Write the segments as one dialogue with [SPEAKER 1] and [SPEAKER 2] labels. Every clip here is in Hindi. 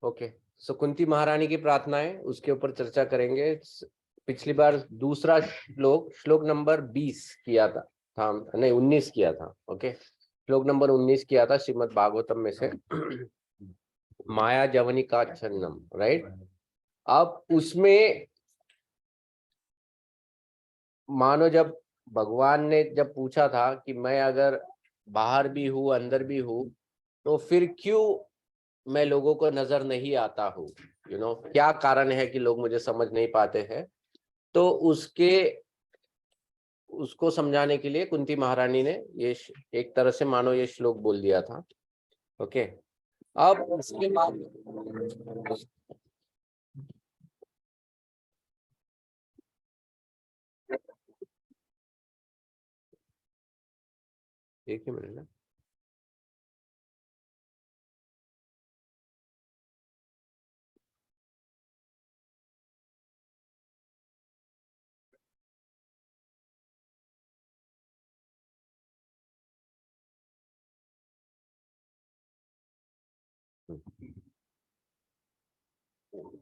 [SPEAKER 1] ओके, सो कुंती महारानी की प्रार्थनाएं, उसके ऊपर चर्चा करेंगे। पिछली बार दूसरा श्लोक नंबर 20 किया था नहीं 19 किया था। ओके, श्लोक नंबर 19 किया था श्रीमद् भागवतम में से माया जवनी का छन्नम, राइट। अब उसमें मानो जब भगवान ने जब पूछा था कि मैं अगर बाहर भी हूँ अंदर भी हूँ तो फिर क्यों मैं लोगों को नजर नहीं आता हूँ, क्या कारण है कि लोग मुझे समझ नहीं पाते हैं। तो उसको समझाने के लिए कुंती महारानी ने ये एक तरह से मानो ये श्लोक बोल दिया था। ओके, अब उसके बाद एक ही मिनट ना।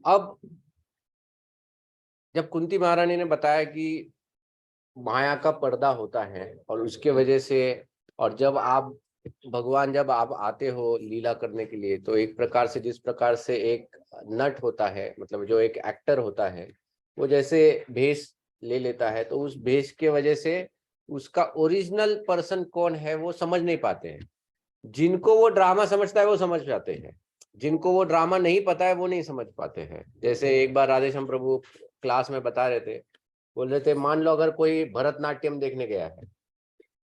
[SPEAKER 1] अब जब कुंती महारानी ने बताया कि माया का पर्दा होता है और उसके वजह से, और जब आप आते हो लीला करने के लिए, तो एक प्रकार से जिस प्रकार से एक नट होता है, मतलब जो एक एक्टर होता है, वो जैसे भेष ले लेता है, तो उस भेष के वजह से उसका ओरिजिनल पर्सन कौन है वो समझ नहीं पाते हैं। जिनको वो ड्रामा समझता है वो समझ जाते हैं, जिनको वो ड्रामा नहीं पता है वो नहीं समझ पाते हैं। जैसे एक बार राधेश्याम प्रभु क्लास में बता रहे थे, बोल रहे थे मान लो अगर कोई भरतनाट्यम देखने गया है।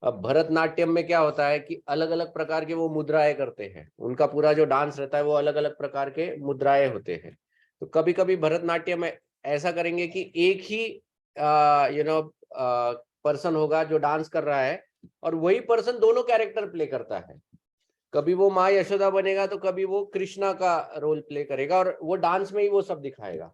[SPEAKER 1] अब भरतनाट्यम में क्या होता है कि अलग अलग प्रकार के वो मुद्राएं करते हैं, उनका पूरा जो डांस रहता है वो अलग अलग प्रकार के मुद्राएं होते हैं। तो कभी कभी भरतनाट्यम में ऐसा करेंगे कि एक ही पर्सन होगा जो डांस कर रहा है, और वही पर्सन दोनों कैरेक्टर प्ले करता है। कभी वो माँ यशोदा बनेगा तो कभी वो कृष्णा का रोल प्ले करेगा, और वो डांस में ही वो सब दिखाएगा।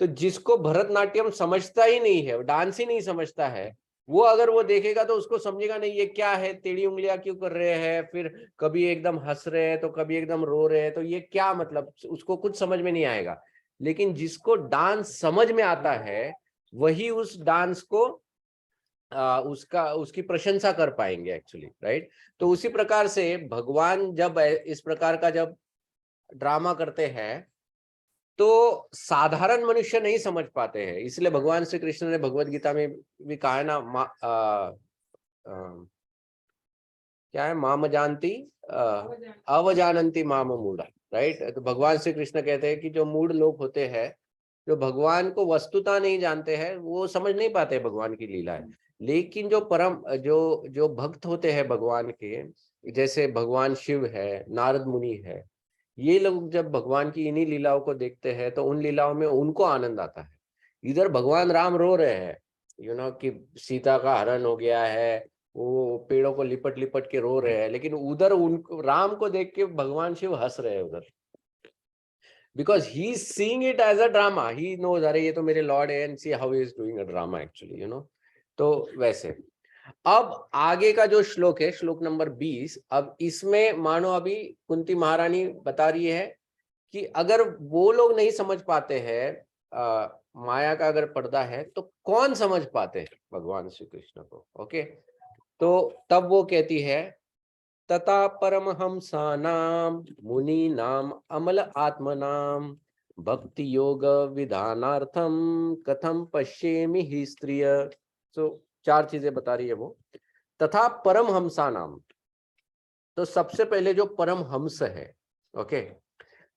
[SPEAKER 1] तो जिसको भरतनाट्यम समझता ही नहीं है, डांस ही नहीं समझता है, वो अगर वो देखेगा तो उसको समझेगा नहीं ये क्या है, टेढ़ी उंगलियां क्यों कर रहे हैं, फिर कभी एकदम हंस रहे हैं तो कभी एकदम रो रहे हैं, तो ये क्या मतलब, उसको कुछ समझ में नहीं आएगा। लेकिन जिसको डांस समझ में आता है वही उस डांस को उसकी प्रशंसा कर पाएंगे एक्चुअली, राइट। तो उसी प्रकार से भगवान जब इस प्रकार का जब ड्रामा करते हैं तो साधारण मनुष्य नहीं समझ पाते हैं। इसलिए भगवान श्री कृष्ण ने भगवत गीता में भी कहा है ना, क्या है, माम जानती अवजानंती माम मूढ़ा, राइट। तो भगवान श्री कृष्ण कहते हैं कि जो मूढ़ लोग होते हैं, जो भगवान को वस्तुता नहीं जानते हैं, वो समझ नहीं पाते भगवान की लीलाएं। लेकिन जो परम जो जो भक्त होते हैं भगवान के, जैसे भगवान शिव है, नारद मुनि है, ये लोग जब भगवान की इन्हीं लीलाओं को देखते हैं तो उन लीलाओं में उनको आनंद आता है। इधर भगवान राम रो रहे हैं, कि सीता का हरण हो गया है, वो पेड़ों को लिपट लिपट के रो रहे हैं, लेकिन उधर उनको राम को देख के भगवान शिव हंस रहे हैं उधर, because he is seeing it as a drama. He knows अरे ये तो मेरे लॉर्ड है, and see how he is doing a drama actually, तो वैसे अब आगे का जो श्लोक है, श्लोक नंबर 20, अब इसमें मानो अभी कुंती महारानी बता रही है कि अगर वो लोग नहीं समझ पाते हैं माया का अगर पर्दा है, तो कौन समझ पाते हैं भगवान श्री कृष्ण को। ओके, तो तब वो कहती है तथा परमहंसानाम मुनि नाम अमल आत्मनाम भक्ति योग विधानार्थम कथम पश्येमि ही स्त्रिय। सो 4 चीजें बता रही है वो। तथा परमहंसा नाम, तो सबसे पहले जो परमहंस है, ओके,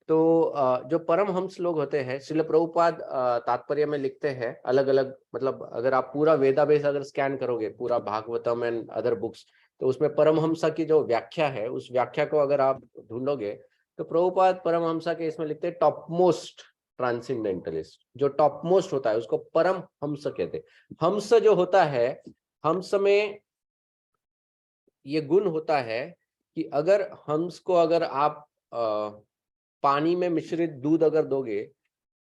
[SPEAKER 1] तो जो परमहंस लोग होते हैं, श्रील प्रभुपाद तात्पर्य में लिखते हैं अलग अलग, मतलब अगर आप पूरा वेदाबेस अगर स्कैन करोगे, पूरा भागवतम एंड अदर बुक्स, तो उसमें परमहंसा की जो व्याख्या है, उस व्याख्या को अगर आप ढूंढोगे तो प्रभुपाद परमहंसा के इसमें लिखते हैं टॉप मोस्ट ट्रांसेंडेंटलिस्ट। जो टॉप मोस्ट होता है उसको परम हंस कहते हैं। हंस जो होता है, हंस में ये गुण होता है कि अगर हंस को अगर आप पानी में मिश्रित दूध अगर दोगे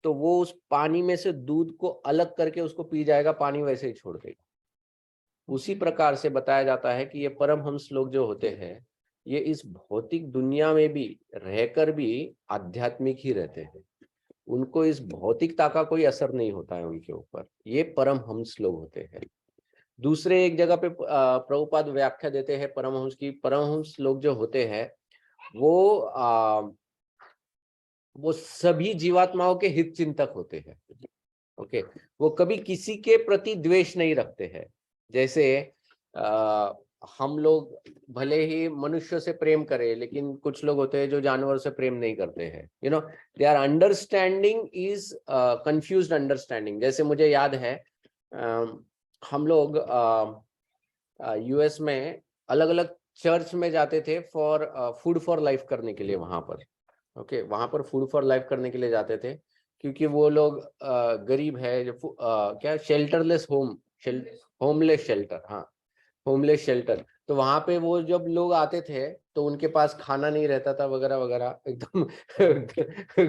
[SPEAKER 1] तो वो उस पानी में से दूध को अलग करके उसको पी जाएगा, पानी वैसे ही छोड़ देगा। उसी प्रकार से बताया जाता है कि ये परमहंस लोग जो होते हैं ये इस भौतिक दुनिया में भी रहकर भी आध्यात्मिक ही रहते हैं। उनको इस भौतिकता का कोई असर नहीं होता है उनके ऊपर। ये परमहंस लोग होते हैं। दूसरे एक जगह पे प्रभुपाद व्याख्या देते हैं परमहंस की। परमहंस लोग जो होते हैं वो सभी जीवात्माओं के हित चिंतक होते हैं। ओके, वो कभी किसी के प्रति द्वेष नहीं रखते हैं। जैसे हम लोग भले ही मनुष्य से प्रेम करें, लेकिन कुछ लोग होते हैं जो जानवर से प्रेम नहीं करते हैं। You know, they are understanding is confused understanding. जैसे मुझे याद है हम लोग यूएस में अलग अलग चर्च में जाते थे फॉर फूड फॉर लाइफ करने के लिए वहां पर। ओके, वहां पर फूड फॉर लाइफ करने के लिए जाते थे, क्योंकि वो लोग गरीब है जो क्या शेल्टरलेस होमलेस शेल्टर, हाँ, होमलेस शेल्टर। तो वहां पे वो जब लोग आते थे तो उनके पास खाना नहीं रहता था वगैरह वगैरह, एकदम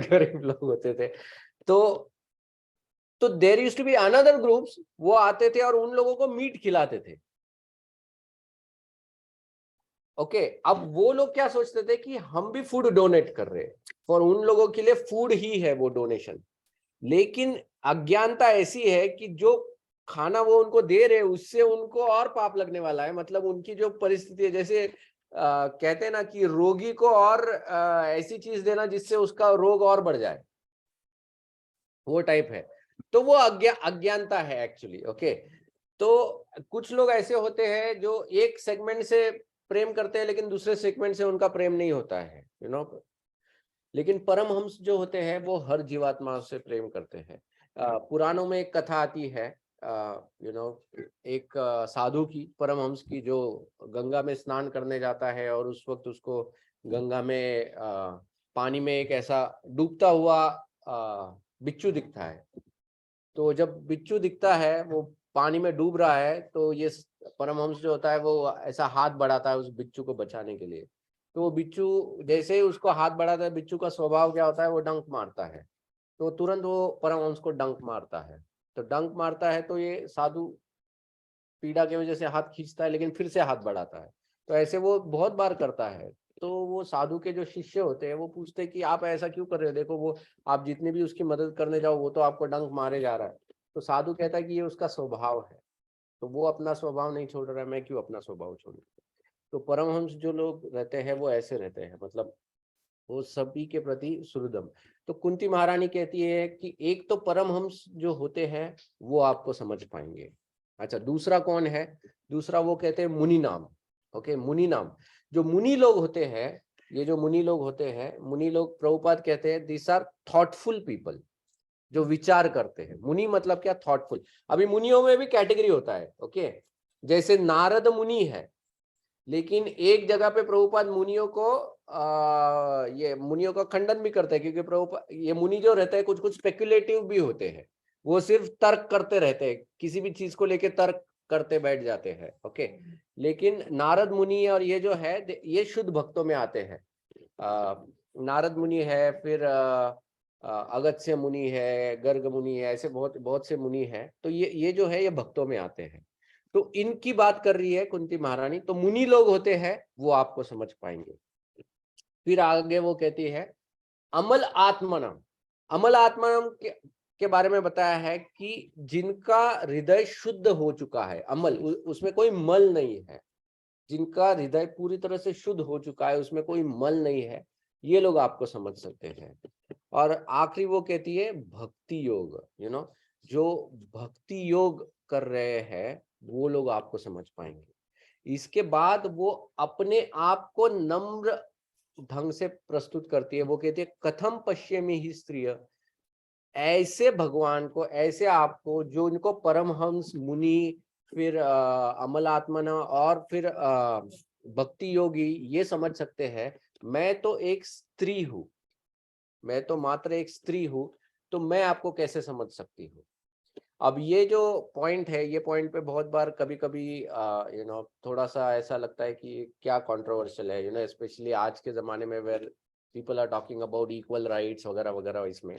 [SPEAKER 1] गरीब लोग होते थे। तो there used to be another groups, वो आते थे और उन लोगों को मीट खिलाते थे। ओके, अब वो लोग क्या सोचते थे कि हम भी फूड डोनेट कर रहे हैं, और उन लोगों के लिए फूड ही है वो डोनेशन। लेकिन अज्ञानता ऐसी है कि जो खाना वो उनको दे रहे हैं उससे उनको और पाप लगने वाला है। मतलब उनकी जो परिस्थिति है, जैसे कहते हैं ना कि रोगी को और ऐसी चीज देना जिससे उसका रोग और बढ़ जाए, वो टाइप है। तो वो अज्ञानता है एक्चुअली। ओके, तो कुछ लोग ऐसे होते हैं जो एक सेगमेंट से प्रेम करते हैं लेकिन दूसरे सेगमेंट से उनका प्रेम नहीं होता है, यू नो। लेकिन परमहंस जो होते हैं वो हर जीवात्मा से प्रेम करते हैं। पुराणों में एक कथा आती है, यू नो, एक साधु की, परमहंस की, जो गंगा में स्नान करने जाता है और उस वक्त उसको गंगा में पानी में एक ऐसा डूबता हुआ बिच्छू दिखता है। तो जब बिच्छू दिखता है, वो पानी में डूब रहा है, तो ये परमहंस जो होता है वो ऐसा हाथ बढ़ाता है उस बिच्छू को बचाने के लिए। तो वो बिच्छू जैसे ही उसको हाथ बढ़ाता है, बिच्छू का स्वभाव क्या होता है, वो डंक मारता है। तो तुरंत वो परमहंस को डंक मारता है। तो डंक मारता है तो ये साधु पीड़ा की वजह से हाथ खींचता है, लेकिन फिर से हाथ बढ़ाता है। तो ऐसे वो बहुत बार करता है। तो वो साधु के जो शिष्य होते हैं वो पूछते हैं कि आप ऐसा क्यों कर रहे हो, देखो वो आप जितनी भी उसकी मदद करने जाओ वो तो आपको डंक मारे जा रहा है। तो साधु कहता है कि ये उसका स्वभाव है, तो वो अपना स्वभाव नहीं छोड़ रहा है, मैं क्यों अपना स्वभाव छोड़ूं। तो परमहंस जो लोग रहते हैं वो ऐसे रहते हैं, मतलब वो सभी के प्रति सुहृदम। तो कुंती महारानी कहती है कि एक तो परमहंस जो होते हैं वो आपको समझ पाएंगे। अच्छा, दूसरा कौन है? दूसरा वो कहते हैं मुनि नाम। ओके, मुनि नाम। जो मुनि लोग होते हैं, ये जो मुनि लोग होते हैं, मुनि लोग प्रभुपाद कहते हैं दिस आर थॉटफुल पीपल, जो विचार करते हैं। मुनि मतलब क्या? थॉटफुल। अभी मुनियों में भी कैटेगरी होता है। ओके, जैसे नारद मुनि है, लेकिन एक जगह पे प्रभुपाद मुनियों को ये मुनियों का खंडन भी करते हैं, क्योंकि प्रभुपाद ये मुनि जो रहते हैं कुछ कुछ स्पेक्युलेटिव भी होते हैं। वो सिर्फ तर्क करते रहते हैं, किसी भी चीज को लेके तर्क करते बैठ जाते हैं। ओके, लेकिन नारद मुनि और ये जो है ये शुद्ध भक्तों में आते हैं। नारद मुनि है, फिर अगस्त्य मुनि है, गर्ग मुनि है, ऐसे बहुत बहुत से मुनि हैं। तो ये जो है ये भक्तों में आते हैं। तो इनकी बात कर रही है कुंती महारानी। तो मुनि लोग होते हैं वो आपको समझ पाएंगे। फिर आगे वो कहती है अमल आत्मनम। अमल आत्मनम के बारे में बताया है कि जिनका हृदय शुद्ध हो चुका है, अमल उसमें कोई मल नहीं है, जिनका हृदय पूरी तरह से शुद्ध हो चुका है, उसमें कोई मल नहीं है, ये लोग आपको समझ सकते हैं। और आखिरी वो कहती है भक्ति योग, यू नो, जो भक्ति योग कर रहे हैं वो लोग आपको समझ पाएंगे। इसके बाद वो अपने आप को नम्र ढंग से प्रस्तुत करती है। वो कहती है कथम पश्यमि ही स्त्रिय, ऐसे भगवान को, ऐसे आपको, जो इनको परमहंस मुनि, फिर अमल आत्मना और फिर भक्ति योगी ये समझ सकते हैं। मैं तो एक स्त्री हूं, मैं तो मात्र एक स्त्री हूं, तो मैं आपको कैसे समझ सकती हूँ। अब ये जो पॉइंट है, ये पॉइंट पे बहुत बार कभी कभी यू नो थोड़ा सा ऐसा लगता है कि क्या कंट्रोवर्शियल है, यू नो, स्पेशली आज के जमाने में where people are talking about equal rights वगैरह वगैरह। इसमें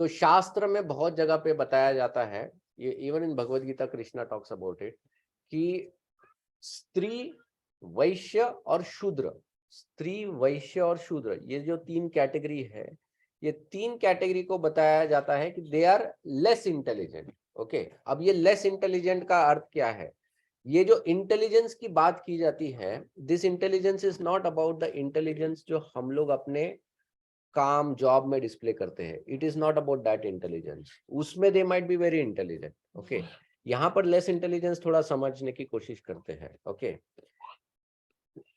[SPEAKER 1] तो शास्त्र में बहुत जगह पे बताया जाता है, ये even in Bhagavad Gita Krishna talks about it, कि स्त्री वैश्य और शूद्र, स्त्री, वैश्य और शूद्र, ये जो 3 कैटेगरी है, ये 3 कैटेगरी को बताया जाता है कि they are less intelligent. Okay, अब ये लेस इंटेलिजेंट का अर्थ क्या है? ये जो इंटेलिजेंस की बात की जाती है, this intelligence is not about the intelligence जो हम लोग अपने काम जॉब में डिस्प्ले करते हैं। It is not about that intelligence. उसमें they might be very intelligent. Okay, यहाँ पर लेस इंटेलिजेंस थोड़ा समझने की कोशिश करते हैं। ओके,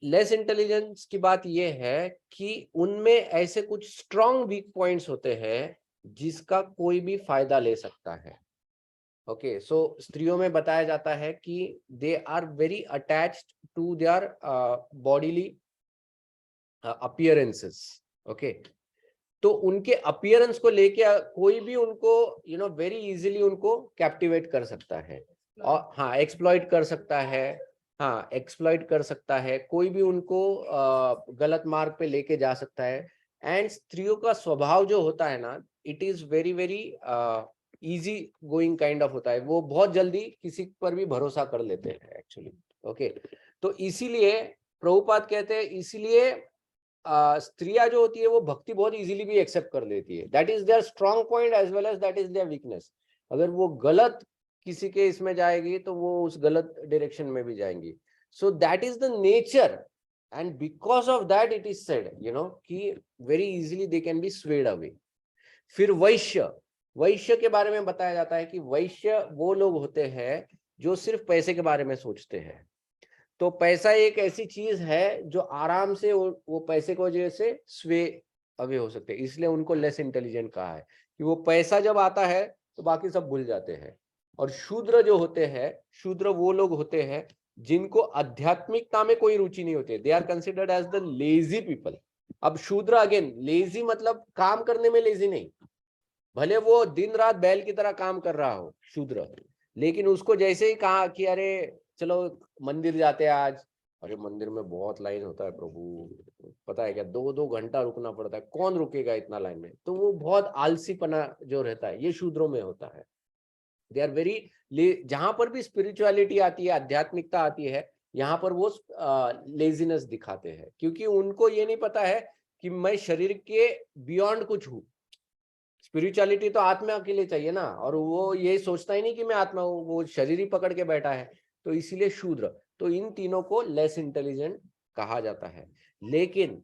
[SPEAKER 1] लेस इंटेलिजेंस की बात यह है कि उनमें ऐसे कुछ स्ट्रॉन्ग वीक पॉइंट्स होते हैं जिसका कोई भी फायदा ले सकता है। ओके, सो स्त्रियों में बताया जाता है कि they are very attached to their bodily appearances. Okay, तो उनके अपीयरेंस को लेके कोई भी उनको वेरी इजीली उनको कैप्टिवेट कर सकता है, और हाँ, एक्सप्लॉइट कर सकता है। हाँ, एक्सप्लॉइट कर सकता है, कोई भी उनको गलत मार्ग पे लेके जा सकता है। एंड स्त्रियों का स्वभाव जो होता है ना, it is very very easy going kind of होता है। वो बहुत जल्दी किसी पर भी भरोसा कर लेते हैं एक्चुअली। ओके, तो इसीलिए प्रभुपाद कहते हैं, इसीलिए स्त्रियां जो होती है वो भक्ति बहुत इजीली भी एक्सेप्ट कर लेती है। That is their strong point as well as that is their weakness. अगर वो गलत किसी के इसमें जाएगी तो वो उस गलत डायरेक्शन में भी जाएंगी। So that is the nature, and because of that it is said कि very easily they can be swayed away. फिर वैश्य, वैश्य के बारे में बताया जाता है कि वैश्य वो लोग होते हैं जो सिर्फ पैसे के बारे में सोचते हैं। तो पैसा एक ऐसी चीज है जो आराम से वो पैसे को वजह से स्वे अवे हो सकते हैं, इसलिए उनको लेस इंटेलिजेंट कहा है कि वो पैसा जब आता है तो बाकी सब भूल जाते हैं। और शूद्र जो होते हैं, शूद्र वो लोग होते हैं जिनको आध्यात्मिकता में कोई रुचि नहीं होती है। They are considered as the lazy people. अब शूद्र, अगेन लेजी मतलब काम करने में लेजी नहीं, भले वो दिन रात बैल की तरह काम कर रहा हो शूद्र, लेकिन उसको जैसे ही कहा कि अरे चलो मंदिर जाते हैं आज, अरे मंदिर में बहुत लाइन होता है प्रभु, पता है क्या, 2-2 घंटा रुकना पड़ता है, कौन रुकेगा इतना लाइन में। तो वो बहुत आलसीपना जो रहता है ये शूद्रों में होता है। दे आर वेरी, जहां पर भी स्पिरिचुअलिटी आती है, आध्यात्मिकता आती है, यहाँ पर वो लेजीनेस दिखाते हैं, क्योंकि उनको ये नहीं पता है कि मैं शरीर के बियॉन्ड कुछ हूँ। स्पिरिचुअलिटी तो आत्मा के लिए चाहिए ना, और वो ये सोचता ही नहीं कि मैं आत्मा हूँ, वो शरीर ही पकड़ के बैठा है। तो इसीलिए शूद्र, तो इन तीनों को लेस इंटेलिजेंट कहा जाता है। लेकिन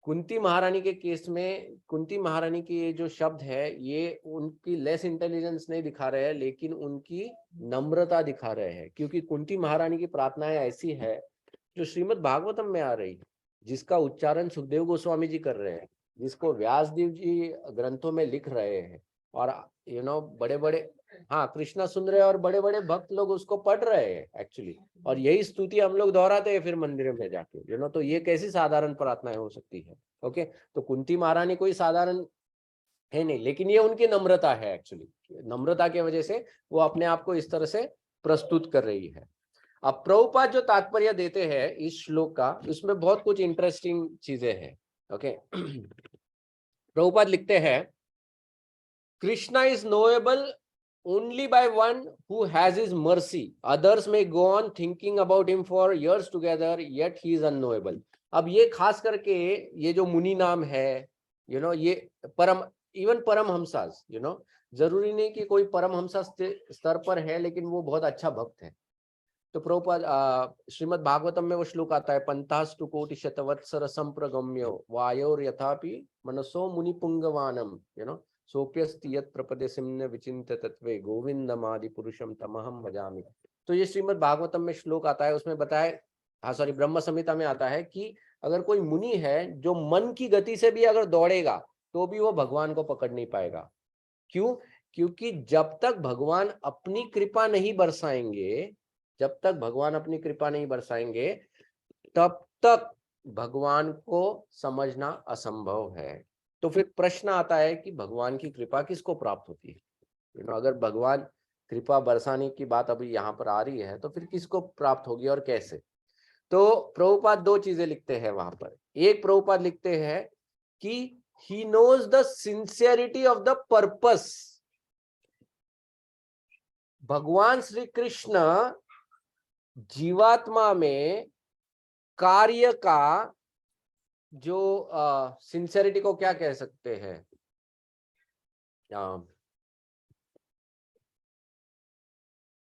[SPEAKER 1] कुंती महारानी के केस में, कुंती महारानी की ये जो शब्द है, ये उनकी लेस इंटेलिजेंस नहीं दिखा रहे हैं, लेकिन उनकी नम्रता दिखा रहे हैं। क्योंकि कुंती महारानी की प्रार्थनाएं ऐसी है जो श्रीमद् भागवतम में आ रही है, जिसका उच्चारण सुखदेव गोस्वामी जी कर रहे हैं, जिसको व्यासदेव जी ग्रंथों में लिख रहे हैं, और बड़े बड़े, हाँ, कृष्णा सुन रहे हैं और बड़े बड़े भक्त लोग उसको पढ़ रहे हैं एक्चुअली। और यही स्तुति हम लोग दोहराते हैं फिर मंदिर में जाके, तो ये कैसी साधारण प्रार्थनाएं हो सकती है। ओके, तो कुंती महारानी कोई साधारण है नहीं, लेकिन ये उनकी नम्रता है एक्चुअली। नम्रता की वजह से वो अपने आप को इस तरह से प्रस्तुत कर रही है। अब प्रभुपाद जो तात्पर्य देते हैं इस श्लोक का, उसमें बहुत कुछ इंटरेस्टिंग चीजें हैं। ओके, प्रभुपाद लिखते हैं, Krishna is knowable only by one who has his mercy. Others may go on thinking about him for years together, yet he is unknowable. अब ये खास करके ये जो मुनि नाम है, ये परम, इवन परमहंसास, जरूरी नहीं कि कोई परमहंसा स्तर पर है, लेकिन वो बहुत अच्छा भक्त है। तो प्रभुपाद श्रीमद् भागवतम में वो श्लोक आता है, पंथास्तु कोटि शतवत्सर संप्रगम्यो वायोर यथापि मनसो मुनि पुंगवानम, सोप्यस्ति यत् प्रपदे सिम्न विचिन्त्य तत्वे गोविंदमादि पुरुषम तमहम भजामि। तो ये श्रीमद् भागवतम में श्लोक आता है, उसमें बताए, हाँ सॉरी, ब्रह्म संहिता में आता है कि अगर कोई मुनि है जो मन की गति से भी अगर दौड़ेगा तो भी वो भगवान को पकड़ नहीं पाएगा। क्यों? क्योंकि जब तक भगवान अपनी कृपा नहीं बरसाएंगे, जब तक भगवान अपनी कृपा नहीं बरसाएंगे, तब तक भगवान को समझना असंभव है। तो फिर प्रश्न आता है कि भगवान की कृपा किसको प्राप्त होती है? अगर भगवान कृपा बरसाने की बात अभी यहाँ पर आ रही है, तो फिर किसको प्राप्त होगी और कैसे? तो प्रभुपाद 2 चीजें लिखते हैं वहां पर। एक, प्रभुपाद लिखते हैं कि he knows the sincerity of the purpose. भगवान श्री कृष्ण जीवात्मा में कार्य का जो सिंसेरिटी को क्या कह सकते हैं,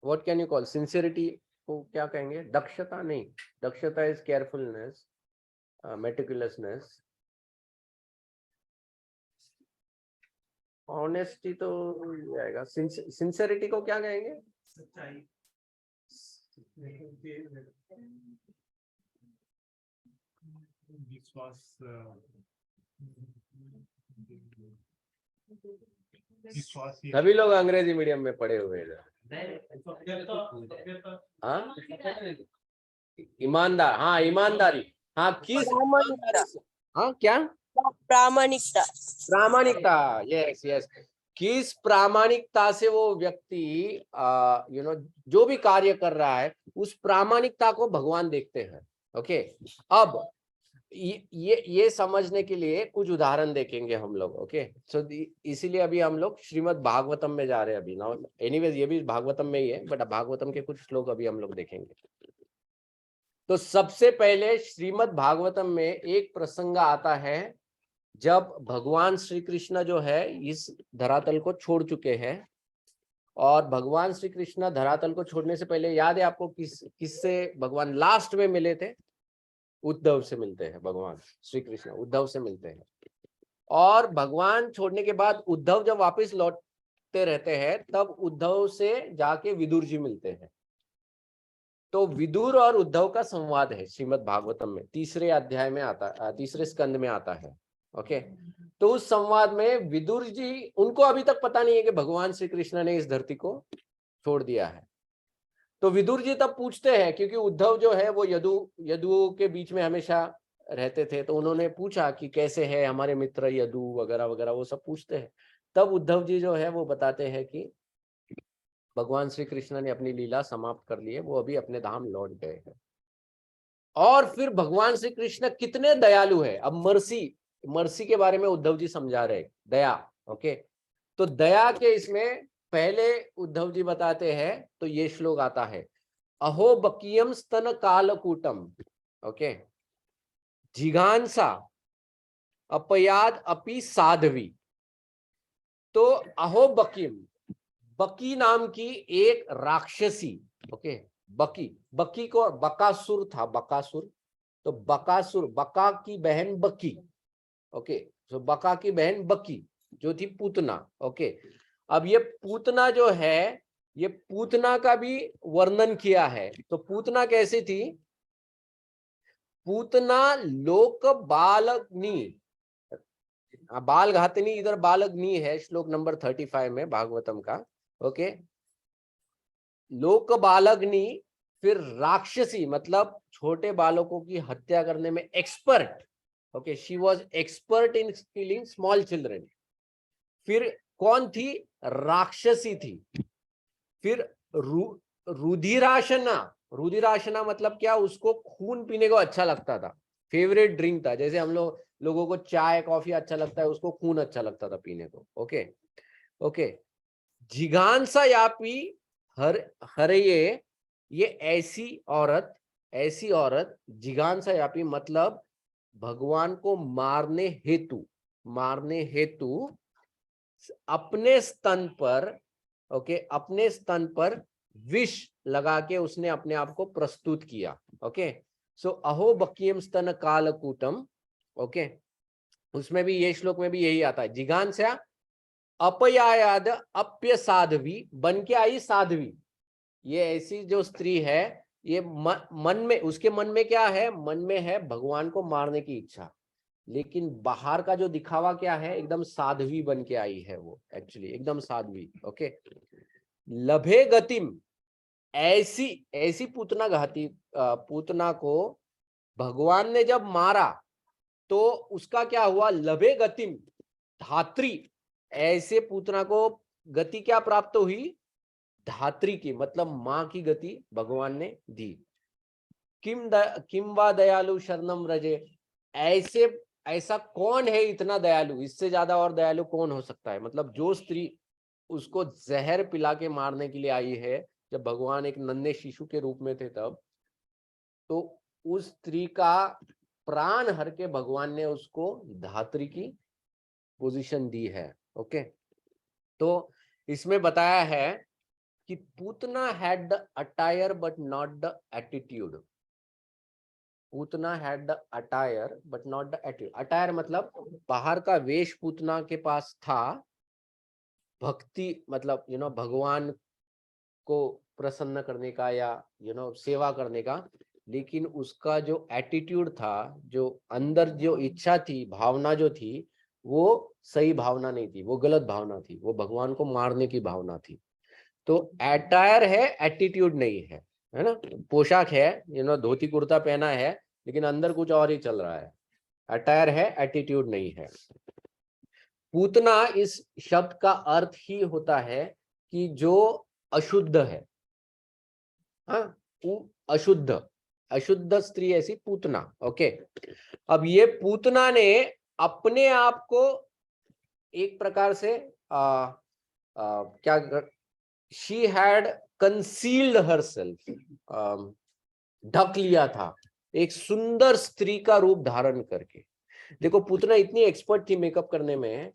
[SPEAKER 1] what can you call sincerity को क्या कहेंगे? दक्षता नहीं, दक्षता इज केयरफुलनेस, मेटिकुलसनेस, ऑनेस्टी तो आएगा। सिंसियरिटी को क्या कहेंगे?
[SPEAKER 2] सच्चाई, विश्वास,
[SPEAKER 1] सभी लोग अंग्रेजी मीडियम में पढ़े हुए हैं। हाँ, ईमानदार, हाँ ईमानदारी, हाँ किस, हाँ क्या?
[SPEAKER 3] प्रामाणिकता।
[SPEAKER 1] प्रामाणिकता, यस यस। किस प्रामाणिकता से वो व्यक्ति जो भी कार्य कर रहा है उस प्रामाणिकता को भगवान देखते हैं। ओके, अब ये समझने के लिए कुछ उदाहरण देखेंगे हम लोग। ओके, सो इसीलिए अभी हम लोग श्रीमद् भागवतम में जा रहे हैं अभी ना। एनीवेज ये भी भागवतम में ही है, बट भागवतम के कुछ श्लोक अभी हम लोग देखेंगे। तो सबसे पहले श्रीमद् भागवतम में एक प्रसंग आता है जब भगवान श्री कृष्ण जो है इस धरातल को छोड़ चुके हैं, और भगवान श्री कृष्ण धरातल को छोड़ने से पहले याद है आपको किससे भगवान लास्ट में मिले थे? उद्धव से मिलते हैं। भगवान श्री कृष्ण उद्धव से मिलते हैं, और भगवान छोड़ने के बाद उद्धव जब वापस लौटते रहते हैं तब उद्धव से जाके विदुर जी मिलते हैं। तो विदुर और उद्धव का संवाद है श्रीमद् भागवतम में, तीसरे अध्याय में आता, तीसरे स्कंद में आता है। ओके, तो उस संवाद में विदुर जी, उनको अभी तक पता नहीं है कि भगवान श्री कृष्ण ने इस धरती को छोड़ दिया है। तो विदुर जी तब पूछते हैं, क्योंकि उद्धव जो है वो यदुओं के बीच में हमेशा रहते थे, तो उन्होंने पूछा कि कैसे है हमारे मित्र यदु वगैरह वगैरह, वो सब पूछते हैं। तब उद्धव जी जो है वो बताते हैं कि भगवान श्री कृष्ण ने अपनी लीला समाप्त कर ली है, वो अभी अपने धाम लौट गए हैं। और फिर भगवान श्री कृष्ण कितने दयालु है। अब मर्सी के बारे में उद्धव जी समझा रहे, दया। ओके, तो दया के इसमें पहले उद्धव जी बताते हैं, तो ये श्लोक आता है, अहो बकीयम स्तन कालकूटम, ओके, जिघांसा अपयाद अपि साध्वी। तो अहो बकीम, बकी नाम की एक राक्षसी, ओके, बकी को बकासुर था, बकासुर, तो बकासुर, बका की बहन बकी। ओके, तो बका की बहन बकी जो थी पूतना। ओके, अब ये पूतना जो है, ये पूतना का भी वर्णन किया है। तो पूतना कैसी थी? पूतना लोक बालग्नि, बाल घातनी, इधर बालग्नि है श्लोक नंबर 35 में भागवतम का। ओके, लोक बालग्नि, फिर राक्षसी मतलब छोटे बालकों की हत्या करने में expert. Okay, she was expert in killing small children. फिर कौन थी? राक्षसी थी। फिर रुधिराशना, रुधिराशना मतलब क्या? उसको खून पीने को अच्छा लगता था, फेवरेट ड्रिंक था। जैसे हम लोगों को चाय कॉफी अच्छा लगता है, उसको खून अच्छा लगता था पीने को। ओके ओके, जिघांसा यापी हर ये ऐसी औरत जिघांसा यापी मतलब भगवान को मारने हेतु अपने स्तन पर, ओके, अपने स्तन पर विष लगा के उसने अपने आप को प्रस्तुत किया। ओके, सो अहो बकीयम स्तन कालकूटम। ओके, उसमें भी ये श्लोक में भी यही आता है, जिघांसा अपयाद अप्य साध्वी, बन के आई साध्वी। ये ऐसी जो स्त्री है, ये मन में, उसके मन में क्या है? मन में है भगवान को मारने की इच्छा, लेकिन बाहर का जो दिखावा क्या है? एकदम साध्वी बन के आई है वो, एक्चुअली एकदम साध्वी। ओके, लभे गतिम, ऐसी पूतना को भगवान ने जब मारा तो उसका क्या हुआ? लभे गतिम धात्री, ऐसे पूतना को गति क्या प्राप्त हुई? धात्री की, मतलब मां की गति भगवान ने दी। किम वा दयालु शरणम रजे, ऐसा कौन है इतना दयालु? इससे ज्यादा और दयालु कौन हो सकता है? मतलब जो स्त्री उसको जहर पिला के मारने के लिए आई है, जब भगवान एक नन्हे शिशु के रूप में थे तब, तो उस स्त्री का प्राण हर के भगवान ने उसको धात्री की पोजीशन दी है। ओके, तो इसमें बताया है कि Putana had the attire but not the attitude. Putana had the attire but not the attitude. Attire मतलब बाहर का वेश पूतना के पास था, भक्ति मतलब भगवान को प्रसन्न करने का या सेवा करने का, लेकिन उसका जो एटीट्यूड था, जो अंदर जो इच्छा थी, भावना जो थी, वो सही भावना नहीं थी, वो गलत भावना थी, वो भगवान को मारने की भावना थी। तो अटायर है, एटीट्यूड नहीं है ना। पोशाक है, धोती कुर्ता पहना है, लेकिन अंदर कुछ और ही चल रहा है। अटायर है, एटीट्यूड नहीं है। पूतना इस शब्द का अर्थ ही होता है कि जो अशुद्ध है। हाँ, अशुद्ध, अशुद्ध स्त्री ऐसी पूतना। ओके, अब ये पूतना ने अपने आप को एक प्रकार से क्या, शी हैड कंसील्ड हरसेल्फ, ढक लिया था एक सुंदर स्त्री का रूप धारण करके। देखो, पूतना इतनी एक्सपर्ट थी मेकअप करने में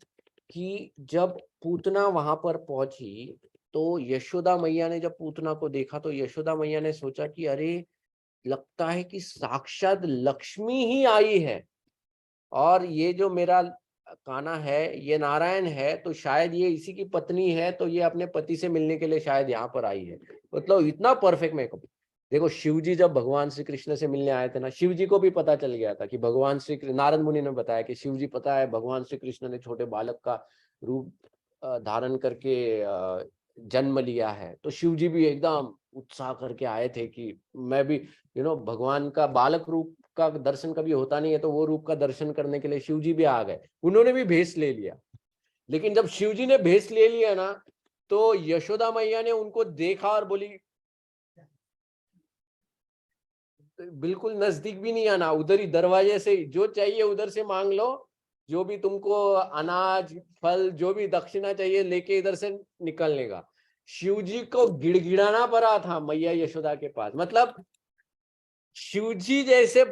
[SPEAKER 1] कि जब पूतना वहां पर पहुंची तो यशोदा मैया ने जब पूतना को देखा तो यशोदा मैया ने सोचा कि अरे, लगता है कि साक्षात लक्ष्मी ही आई है, और ये जो मेरा कान्हा है ये नारायण है, तो शायद ये इसी की पत्नी है, तो ये अपने पति से मिलने के लिए शायद यहाँ पर आई है। मतलब इतना परफेक्ट मेकअप। देखो, शिव जी जब भगवान श्री कृष्ण से मिलने आए थे ना, शिव जी को भी पता चल गया था कि भगवान श्री, नारद मुनि ने बताया कि शिव जी, पता है भगवान श्री कृष्ण ने छोटे बालक का रूप धारण करके जन्म लिया है। तो शिव जी भी एकदम उत्साह करके आए थे कि मैं भी भगवान का बालक रूप का दर्शन कभी होता नहीं है, तो वो रूप का दर्शन करने के लिए शिव जी भी आ गए। उन्होंने भी भेष ले लिया। लेकिन जब शिव जी ने भेष ले लिया ना, तो यशोदा मैया ने उनको देखा और बोली, बिल्कुल नजदीक भी नहीं आना, उधर ही दरवाजे से जो चाहिए उधर से मांग लो, जो भी तुमको अनाज फल जो भी दक्षिणा चाहिए लेके इधर से निकलने का। शिव जी को गिड़गिड़ाना पड़ा था मैया यशोदा के पास। मतलब शिव जी जैसे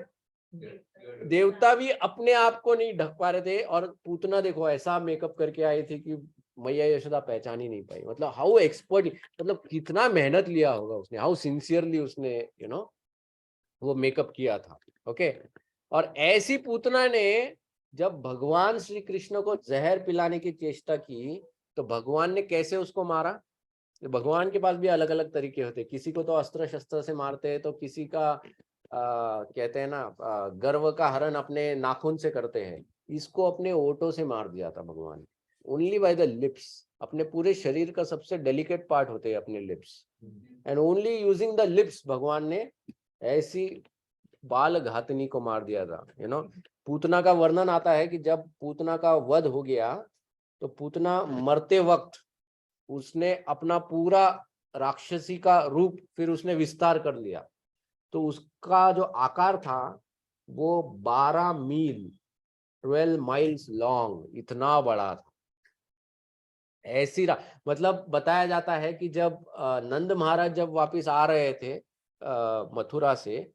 [SPEAKER 1] देवता भी अपने आप को नहीं ढक पा रहे थे, और पूतना देखो ऐसा मेकअप करके आई थी कि मैया यशोदा पहचान ही नहीं पाई। मतलब हाउ एक्सपर्ट, मतलब कितना मेहनत लिया होगा उसने, हाउ सिंसियरली उसने वो मेकअप किया था। ओके, और ऐसी पूतना ने जब भगवान श्री कृष्ण को जहर पिलाने की चेष्टा की, तो भगवान ने कैसे उसको मारा। भगवान के पास भी अलग अलग तरीके होते, किसी को तो अस्त्र शस्त्र से मारते हैं, तो किसी का कहते हैं ना गर्व का हरण अपने नाखून से करते हैं। इसको अपने ओठों से मार दिया था भगवान, ओनली बाय द लिप्स। अपने पूरे शरीर का सबसे डेलिकेट पार्ट होते हैं अपने lips, and only using the lips भगवान ने ऐसी बाल घातनी को मार दिया था। पूतना का वर्णन आता है कि जब पूतना का वध हो गया, तो पूतना मरते वक्त उसने अपना पूरा राक्षसी का रूप फिर उसने विस्तार कर लिया। तो उसका जो आकार था वो 12 मील 12 माइल्स लॉन्ग, इतना बड़ा था। ऐसी मतलब बताया जाता है कि जब नंद महाराज जब वापिस आ रहे थे मथुरा से,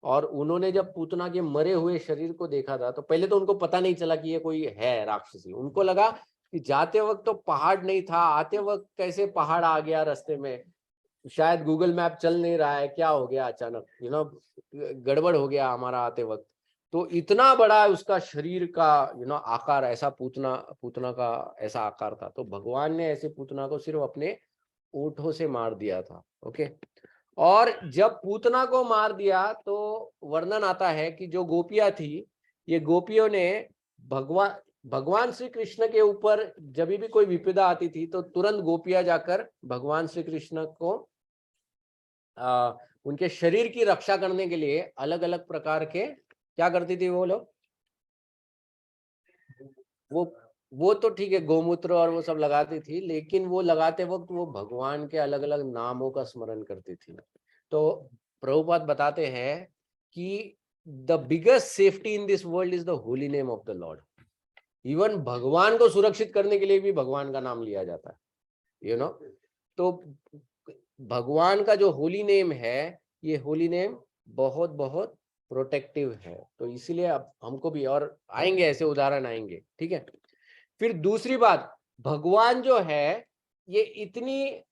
[SPEAKER 1] और उन्होंने जब पूतना के मरे हुए शरीर को देखा था, तो पहले तो उनको पता नहीं चला कि ये कोई है राक्षसी। उनको लगा कि जाते वक्त तो पहाड़ नहीं था, आते वक्त कैसे पहाड़ आ गया रास्ते में, शायद गूगल मैप चल नहीं रहा है, क्या हो गया अचानक, गड़बड़ हो गया हमारा आते वक्त। तो इतना बड़ा उसका शरीर का आकार, ऐसा पूतना का ऐसा आकार था। तो भगवान ने ऐसे पूतना को सिर्फ अपने ओठों से मार दिया था। ओके, और जब पूतना को मार दिया तो वर्णन आता है कि जो गोपियां थी, ये गोपियों ने भगवान श्री कृष्ण के ऊपर जब भी कोई विपदा आती थी, तो तुरंत गोपियां जाकर भगवान श्री कृष्ण को उनके शरीर की रक्षा करने के लिए अलग अलग प्रकार के क्या करती थी वो लोग, वो तो ठीक है गोमूत्र और वो सब लगाती थी, लेकिन वो लगाते वक्त वो भगवान के अलग अलग नामों का स्मरण करती थी। तो प्रभुपाद बताते हैं कि the biggest safety in this world is the holy name of the Lord. Even भगवान को सुरक्षित करने के लिए भी भगवान का नाम लिया जाता है। तो भगवान का जो होली नेम है, ये होली नेम बहुत बहुत प्रोटेक्टिव है। तो इसीलिए अब हमको भी, और आएंगे ऐसे उदाहरण आएंगे, ठीक है। फिर दूसरी बात, भगवान जो है ये इतनी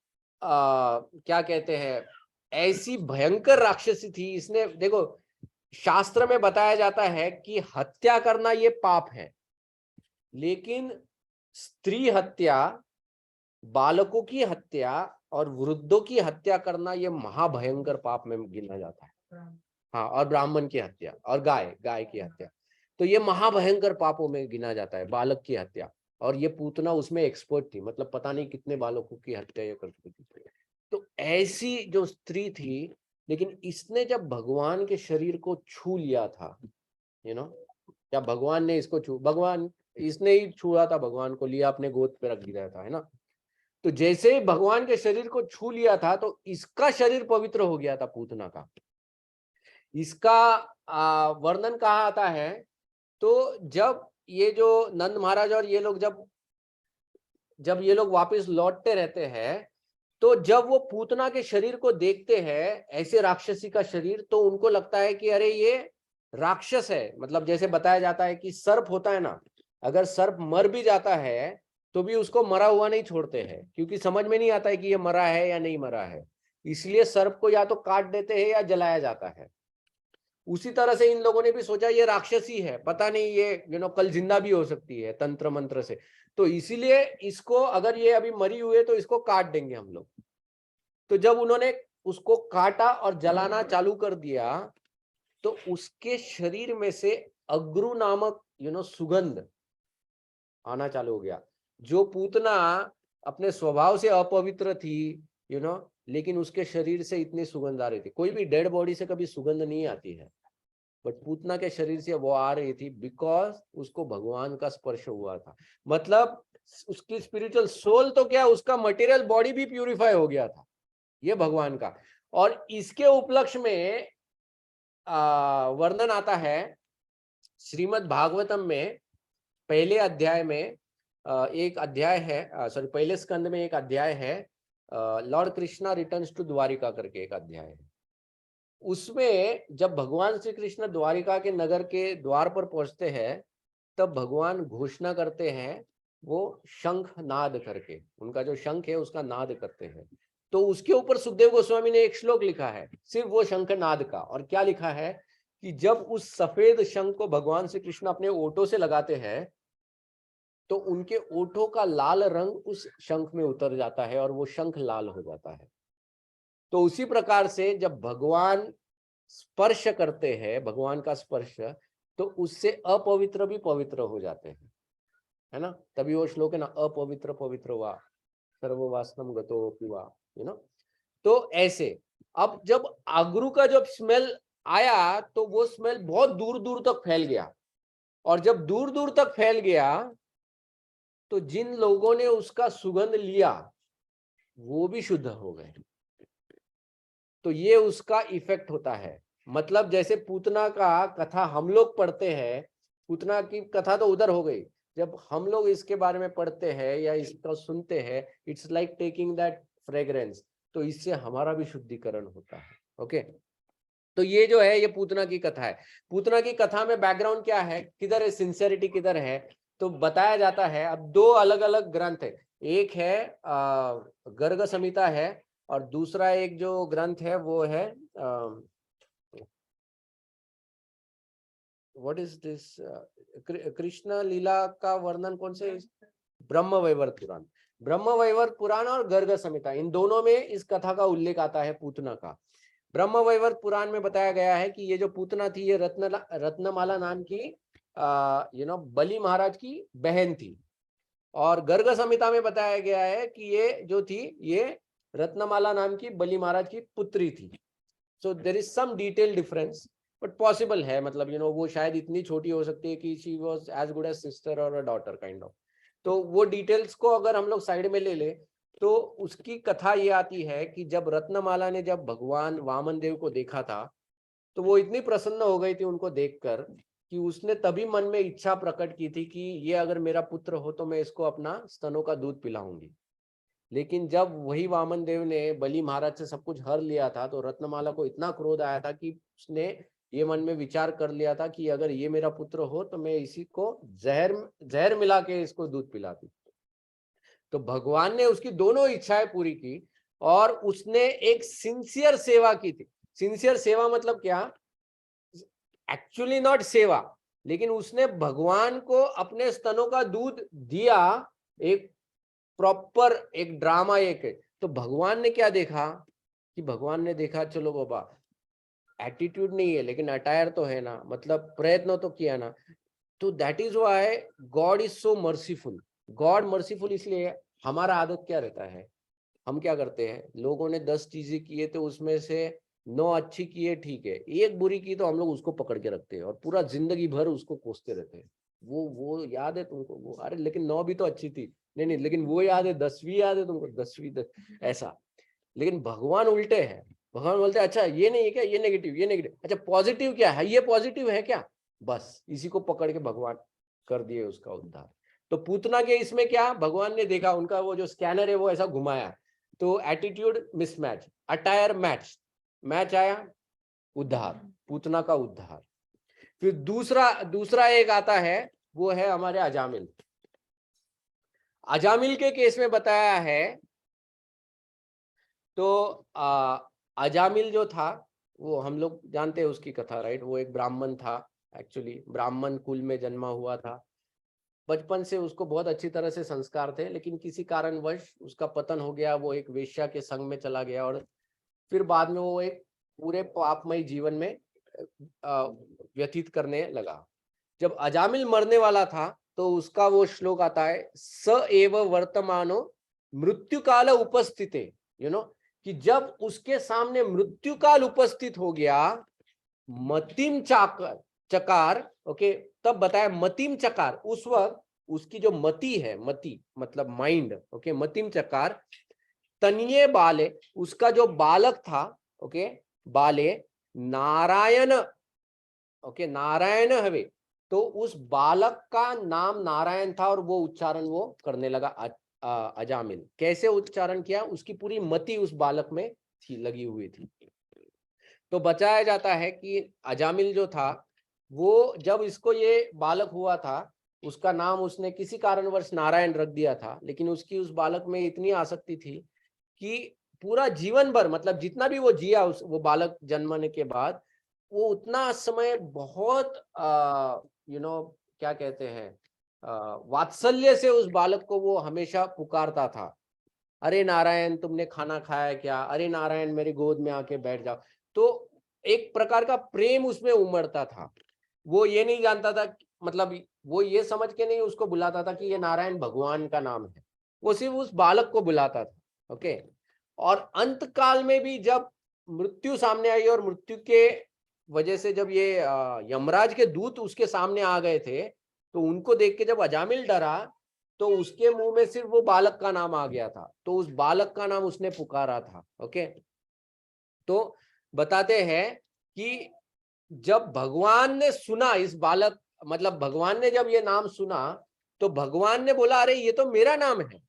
[SPEAKER 1] क्या कहते हैं, ऐसी भयंकर राक्षसी थी। इसने देखो, शास्त्र में बताया जाता है कि हत्या करना ये पाप है, लेकिन स्त्री हत्या, बालकों की हत्या और वृद्धों की हत्या करना ये महाभयंकर पाप में गिना जाता है। हाँ, और ब्राह्मण की हत्या और गाय की हत्या, तो ये महाभयंकर पापों में गिना जाता है, बालक की हत्या। और ये पूतना उसमें एक्सपर्ट थी, मतलब पता नहीं कितने बालकों की हत्या ये कर चुकी थी। तो ऐसी जो स्त्री थी, लेकिन इसने जब भगवान के शरीर को छू लिया था, क्या भगवान ने इसको भगवान, इसने ही छुआ था भगवान को, लिया अपने गोद पे रख दिया था, है ना। तो जैसे ही भगवान के शरीर को छू लिया था, तो इसका शरीर पवित्र हो गया था, पूतना का। इसका वर्णन कहा आता है, तो जब ये जो नंद महाराज और ये लोग जब ये लोग वापस लौटते रहते हैं, तो जब वो पूतना के शरीर को देखते हैं, ऐसे राक्षसी का शरीर, तो उनको लगता है कि अरे ये राक्षस है। मतलब जैसे बताया जाता है कि सर्प होता है ना, अगर सर्प मर भी जाता है तो भी उसको मरा हुआ नहीं छोड़ते हैं, क्योंकि समझ में नहीं आता है कि ये मरा है या नहीं मरा है। इसलिए सर्प को या तो काट देते हैं या जलाया जाता है। उसी तरह से इन लोगों ने भी सोचा ये राक्षसी है, पता नहीं ये कल जिंदा भी हो सकती है तंत्र मंत्र से, तो इसीलिए इसको, अगर ये अभी मरी हुई है तो इसको काट देंगे हम लोग। तो जब उन्होंने उसको काटा और जलाना चालू कर दिया, तो उसके शरीर में से अग्रु नामक सुगंध आना चालू हो गया। जो पूतना अपने स्वभाव से अपवित्र थी, लेकिन उसके शरीर से इतनी सुगंध आ रही थी। कोई भी डेड बॉडी से कभी सुगंध नहीं आती है, बट पूतना के शरीर से वो आ रही थी, बिकॉज उसको भगवान का स्पर्श हुआ था। मतलब उसकी स्पिरिचुअल सोल तो क्या, उसका मटेरियल बॉडी भी प्यूरिफाई हो गया था, ये भगवान का। और इसके उपलक्ष्य में वर्णन आता है श्रीमद् भागवतम में, पहले अध्याय में एक अध्याय है, सॉरी पहले स्कंद में एक अध्याय है, lord Krishna returns to Dwarka करके एक अध्याय है। उसमें जब भगवान श्री कृष्ण द्वारिका के नगर के द्वार पर पहुंचते हैं, तब भगवान घोषणा करते हैं, वो शंख नाद करके, उनका जो शंख है उसका नाद करते हैं। तो उसके ऊपर सुखदेव गोस्वामी ने एक श्लोक लिखा है सिर्फ वो शंख नाद का। और क्या लिखा है कि जब उस सफेद शंख को भगवान श्री कृष्ण अपने ओठों से लगाते हैं, तो उनके ओठों का लाल रंग उस शंख में उतर जाता है और वो शंख लाल हो जाता है। तो उसी प्रकार से जब भगवान स्पर्श करते हैं, भगवान का स्पर्श, तो उससे अपवित्र भी पवित्र हो जाते हैं, है ना। तभी वो श्लोक है ना, अपवित्र पवित्र वा सर्ववासनम गतो पिवा, तो ऐसे। अब जब अगरू का जब स्मेल आया, तो वो स्मेल बहुत दूर दूर तक फैल गया, और जब दूर दूर तक फैल गया, तो जिन लोगों ने उसका सुगंध लिया वो भी शुद्ध हो गए। तो ये उसका इफेक्ट होता है। मतलब जैसे पूतना का कथा हम लोग पढ़ते हैं, पूतना की कथा तो उधर हो गई, जब हम लोग इसके बारे में पढ़ते हैं या इसका सुनते हैं, it's like taking that fragrance, तो इससे हमारा भी शुद्धिकरण होता है। ओके, तो ये जो है ये पूतना की कथा है। पूतना की कथा में बैकग्राउंड क्या है, किधर है सिंसियरिटी, किधर है, तो बताया जाता है। अब दो अलग अलग ग्रंथ है, एक है गर्ग संहिता है, और दूसरा एक जो ग्रंथ है वो है व्हाट इज दिस, कृष्ण लीला का वर्णन कौन से, ब्रह्म वैवर्त पुराण। ब्रह्म वैवर्त पुराण और गर्ग संहिता, इन दोनों में इस कथा का उल्लेख आता है पूतना का। ब्रह्म वैवर्त पुराण में बताया गया है कि ये जो पूतना थी, ये रत्नमाला नाम की बलि महाराज की बहन थी। और गर्ग संहिता में बताया गया है कि ये जो थी, ये रत्नमाला नाम की बलि महाराज की पुत्री थी। So there is some detail difference, but possible है, मतलब वो शायद इतनी छोटी हो सकती है कि she was as good as sister और अ डॉटर काइंड ऑफ। तो वो डिटेल्स को अगर हम लोग साइड में ले ले, तो उसकी कथा ये आती है कि जब रत्नमाला ने जब भगवान वामन देव को देखा था, तो वो इतनी प्रसन्न हो गई थी उनको देखकर, कि उसने तभी मन में इच्छा प्रकट की थी कि ये अगर मेरा पुत्र हो तो मैं इसको अपना स्तनों का दूध पिलाऊंगी। लेकिन जब वही वामन देव ने बलि महाराज से सब कुछ हर लिया था तो रत्नमाला को इतना क्रोध आया था कि उसने ये मन में विचार कर लिया था कि अगर ये मेरा पुत्र हो तो मैं इसी को जहर मिला के इसको दूध पिलाती। तो भगवान ने उसकी दोनों इच्छाएं पूरी की और उसने एक सिंसियर सेवा की थी। सिंसियर सेवा मतलब क्या, एक्चुअली नॉट सेवा, लेकिन उसने भगवान को अपने स्तनों का दूध दिया, एक प्रॉपर एक ड्रामा एक है। तो भगवान ने क्या देखा कि भगवान ने देखा चलो बाबा एटीट्यूड नहीं है लेकिन अटायर तो है ना, मतलब प्रयत्न तो किया ना। तो that is why God is so merciful. God merciful इसलिए, हमारा आदत क्या रहता है, हम क्या करते हैं, लोगों ने 10 चीजें किए तो उसमें से 9 अच्छी की है, ठीक है, एक बुरी की तो हम लोग उसको पकड़ के रखते हैं और पूरा जिंदगी भर उसको कोसते रहते हैं। वो याद है तुमको, वो अरे लेकिन 9 भी तो अच्छी थी, नहीं नहीं लेकिन वो याद है, 10वीं याद है तुमको, 10वीं ऐसा। लेकिन भगवान उल्टे है, भगवान बोलते हैं अच्छा ये नहीं है क्या, ये नेगेटिव, ये नेगेटिव, अच्छा पॉजिटिव क्या है, ये पॉजिटिव है क्या, बस इसी को पकड़ के भगवान कर दिए उसका उद्धार। तो पूतना के इसमें क्या, भगवान ने देखा उनका वो जो स्कैनर है वो ऐसा घुमाया, तो attitude mismatch, attire match, match आया, उद्धार, पूतना का उद्धार। फिर दूसरा एक आता है, वो है हमारे अजामिल। अजामिल के केस में बताया है तो अजामिल जो था वो हम लोग जानते हैं उसकी कथा, राइट। वो एक ब्राह्मण था, एक्चुअली ब्राह्मण कुल में जन्मा हुआ था। बचपन से उसको बहुत अच्छी तरह से संस्कार थे, लेकिन किसी कारणवश उसका पतन हो गया, वो एक वेश्या के संग में चला गया और फिर बाद में वो एक पूरे पापमय जीवन में व्यतीत करने लगा। जब अजामिल मरने वाला था तो उसका वो श्लोक आता है, स एव वर्तमानो मृत्यु काल उपस्थिते, कि जब उसके सामने मृत्यु काल उपस्थित हो गया, मतिम चकार, ओके, तब बताया मतिम चकार, उस वक्त उसकी जो मति है, मति मतलब माइंड, ओके, मतिम चकार, तनिये बाले, उसका जो बालक था, ओके, बाले नारायण, ओके, नारायण हवे, तो उस बालक का नाम नारायण था और वो उच्चारण वो करने लगा अजामिल। कैसे उच्चारण किया, उसकी पूरी मति उस बालक में थी, लगी हुई थी। तो बताया जाता है कि अजामिल जो था वो जब इसको ये बालक हुआ था, उसका नाम उसने किसी कारणवश नारायण रख दिया था, लेकिन उसकी उस बालक में इतनी आसक्ति थी कि पूरा जीवन भर, मतलब जितना भी वो जिया वो बालक जन्मने के बाद, वो उतना समय बहुत क्या कहते हैं, वात्सल्य से उस बालक को वो हमेशा पुकारता था, अरे नारायण तुमने खाना खाया क्या, अरे नारायण मेरी गोद में आके बैठ जाओ। तो एक प्रकार का प्रेम उसमें उमड़ता था। वो ये नहीं जानता था, मतलब वो ये समझ के नहीं उसको बुलाता था कि ये नारायण भगवान का नाम है, वो सिर्फ उस बालक को बुलाता था। ओके, और अंत काल में भी जब मृत्यु सामने आई और मृत्यु के वजह से जब ये यमराज के दूत उसके सामने आ गए थे, तो उनको देख के जब अजामिल डरा तो उसके मुंह में सिर्फ वो बालक का नाम आ गया था, तो उस बालक का नाम उसने पुकारा था। ओके, तो बताते हैं कि जब भगवान ने सुना इस बालक, मतलब भगवान ने जब ये नाम सुना तो भगवान ने बोला अरे ये तो मेरा नाम है,